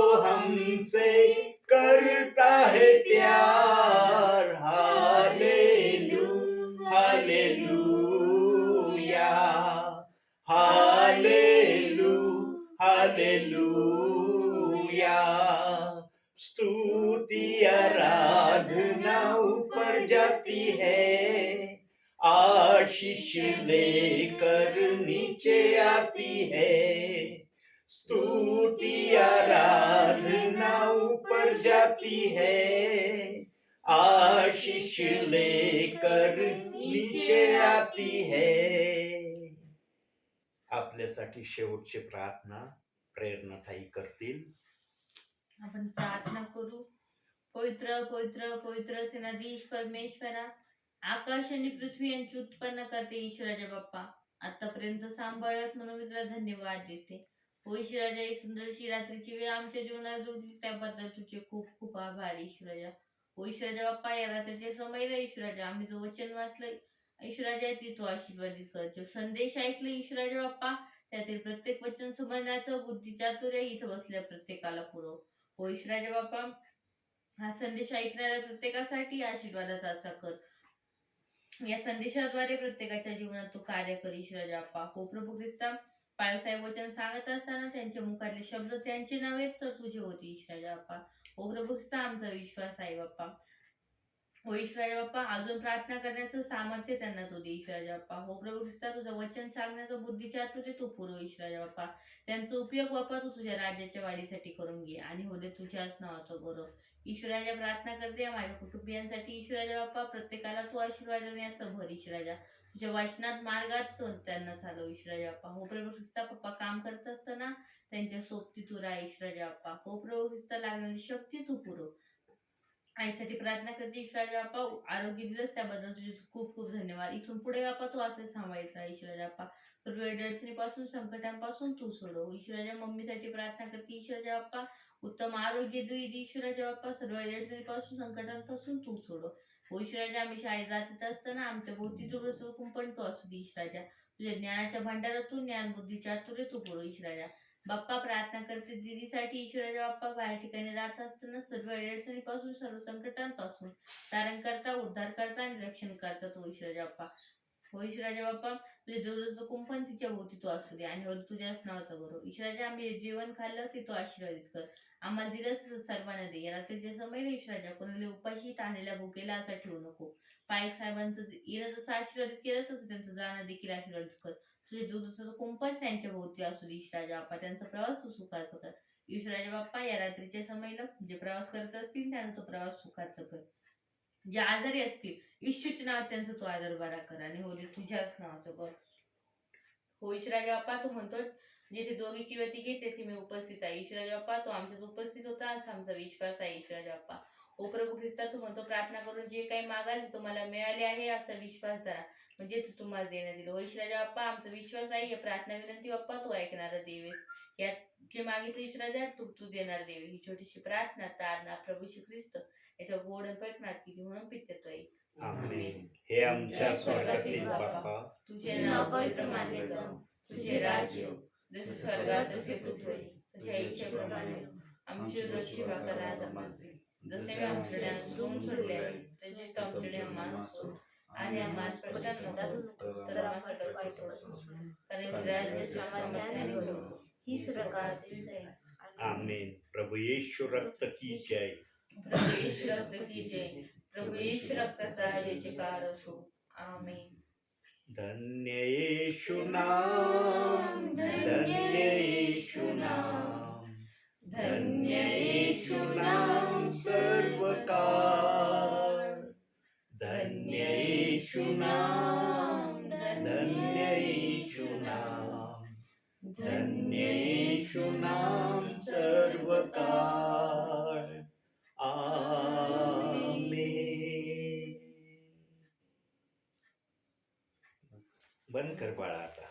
आराधना ऊपर जाती है, आशीष लेकर नीचे आती है। स्तुति आराधना ऊपर जाती है, आशीष लेकर नीचे आती है। आपल्यासाठी शेवटची प्रार्थना प्रेरणाताई करतील. आपण प्रार्थना करू. पवित्र पवित्र पवित्र सेनाधीश परमेश्वरा, आकाश आणि पृथ्वी यांची उत्पन्न करते ईश्वराच्या बाप्पा, आतापर्यंत सांभाळस म्हणून मी तुला धन्यवाद देते. हो ईश्वराजा, ही सुंदरशी रात्रीची वेळ आमच्या जीवनात जोडली त्याबद्दल तुझे खूप खूप आभार ईश्वराजा. हो ईश्वराजा बाप्पा, या रात्रीच्या समयला ईश्वराजा आम्ही जो वचन वाचलंय ईश्वराजा ती तू आशीर्वादित कर. जो संदेश ऐकले ईश्वराजा बाप्पा, त्यातील प्रत्येक वचन समजण्याचं बुद्धीचातुर्य इथं बसल्या प्रत्येकाला पुरव. हो ईश्वराजा बाप्पा, हा संदेश ऐकणाऱ्या प्रत्येकासाठी आशीर्वादाचा असा कर. या संदेशाद्वारे प्रत्येकाच्या जीवनात तू कार्य कर ईश्वराजा बाप्पा. हो प्रभू ख्रिस्ता, बाळासाहेब वचन सांगत असताना त्यांच्या मुखातले शब्द त्यांचे नव्हे तर तुझे होते ईश्वराजा बाप्पा. हो प्रभू ख्रिस्ता, आमचा विश्वास आहे बाप्पा. हो ईश्वराजा बाप्पा, अजून प्रार्थना करण्याचं सामर्थ्य त्यांना तू दे ईश्वराजा बाप्पा. हो प्रभू ख्रिस्ता, तुझं वचन सांगण्याचं बुद्धीचातुर्य तू पुरव ईश्वराजा बाप्पा. त्यांचा उपयोग बाप्पा तू तुझ्या राज्याच्या वाढीसाठी करून घे आणि हो दे तुझ्याच नावाचं गौरव. ईश्वराजा प्रार्थना करते माझ्या कुटुंबियांसाठी ईश्वराजा बाप्पा, प्रत्येकाला तू आशीर्वाद असं भर ईश्वराजा. तुझ्या वाचनात मार्गात त्यांना चालव ईश्वराजा बाप्पा. हो प्रभू ख्रिस्ता, पप्पा काम करत असताना त्यांच्या सोबती तू राहा ईश्वराजा बाप्पा. हो प्रभू ख्रिस्ता, लागणारी शक्ती तू पुरव. आईसाठी प्रार्थना करते ईश्वराजा बाप्पा, आरोग्य दिलंस त्याबद्दल तुझे खूप खूप धन्यवाद. इथून पुढे बाप्पा तू असे सांभाळत राहा ईश्वराजा बाप्पा. सर्व अडचणीपासून संकटांपासून तू सोडव ईश्वराजा. मम्मीसाठी प्रार्थना करते ईश्वराजा बाप्पा, उत्तम आरोग्य दे ईश्वराजा बाप्पा. सर्व अडचणीपासून संकटांपासून तू सोडव. हो ईश्वराजा, आम्ही शाळेत जात असताना आमच्या भोवती तुझं कुंपण तू असू दे ईश्वराजा. तुझ्या ज्ञानाच्या भांडारातून ज्ञान बुद्धी चातुर्य तू पुरव ईश्वराजा. बाप्पा प्रार्थना करते दीदीसाठी ईश्वराजा बाप्पा, बाहेर ठिकाणी राहत असताना सर्व अडचणीपासून सर्व संकटांपासून तारण करता, उद्धार करता आणि रक्षण करता तो ईश्वराजा बाप्पा. हो ईश्वराजा बाप्पा, तुझ्या जोराचं कुंपण तिच्या भोवती तू असू दे आणि हो तुझ्याच नावाचा गौरव ईश्वराजा. आम्ही जेवण खाल्लं ते तू आशीर्वादित कर, आम्हाला दिलंच सर्वांना दे. या रात्रीच्या समय ईश्वराजा, कोणाला उपाशी ताणलेल्या भुकेला असा ठेवू नको. पायक साहेबांचं येणं जसं आशीर्वादित केलं तसं त्यांचं जाणं देखील आशीर्वादित कर. तुझे दूधचं कुंपण त्यांच्या भोवती असू दे ईश्वराजा बाप्पा. त्यांचा प्रवास तू सुखाचा कर ईश्वराजा बाप्पा. या रात्रीच्या समयला जे प्रवास करत असतील त्यांना तो प्रवास सुखाचा कर. जे आजारी असतील ईश्वरच्या नावात त्यांचा तो आदर बरा कर आणि हो दे तुझ्याच नावाचं कर. हो ईश्वराजा बाप्पा, तू म्हणतो जिथे दोघी किंवा तिघे तेथे मी उपस्थित आहे ईश्वराजा बाप्पा. तो आमच्यात उपस्थित होता आज आमचा विश्वास आहे ईश्वराजा बाप्पा. ओ प्रभू ख्रिस्ता, तू म्हणतो प्रार्थना करून जे काही मागाल ते तुम्हाला मिळाले आहे असा विश्वास धरा, म्हणजे तू तुम्हाला देण्यात दिलं. हो ईश्वराजा बाप्पा, आमचा विश्वास आहे या प्रार्थना विनंती बाप्पा तू ऐकणारा देवेस. यात जे मागितले ईश्वराजा तू देणार देवे. ही छोटीशी प्रार्थना तारणा प्रभू श्री ख्रिस्त याच्या गोड प्रयत्नात किती म्हणून पित्ततोय. आमेन. हे आमच्या स्वर्गातील बाप्पा, तुझे नाव पवित्र मानले जाऊ, तुझे राज्य जसे स्वर्गात तसे पृथ्वीवर. तुझ्या इच्छेप्रमाणे आमची रोजची भाकर आज आम्हाला दे. जसे मी आमच्याकडे सोडले आहे तसेच आमच्याकडे आम्हाला सोड आणि आम्हाला स्पर्शात नको तर आम्हाला पाय सोड. कारण राज्य सामर्थ्य आणि गौरव ही प्रकार तुझे आहे. आमेन. प्रभू येशू रक्त की जय. प्रभू येशू रक्त की जय. प्रभू येशू रक्ताचा जयकार असो. आमेन. धन्य येशू नाम, धन्य येशू नाम, धन्य येशू नाम सर्व काळ. धन्य येशू नाम, धन्य येशू नाम, धन्य येशू नाम सर्व काळ. आमेन. बंद कर बाळा आता.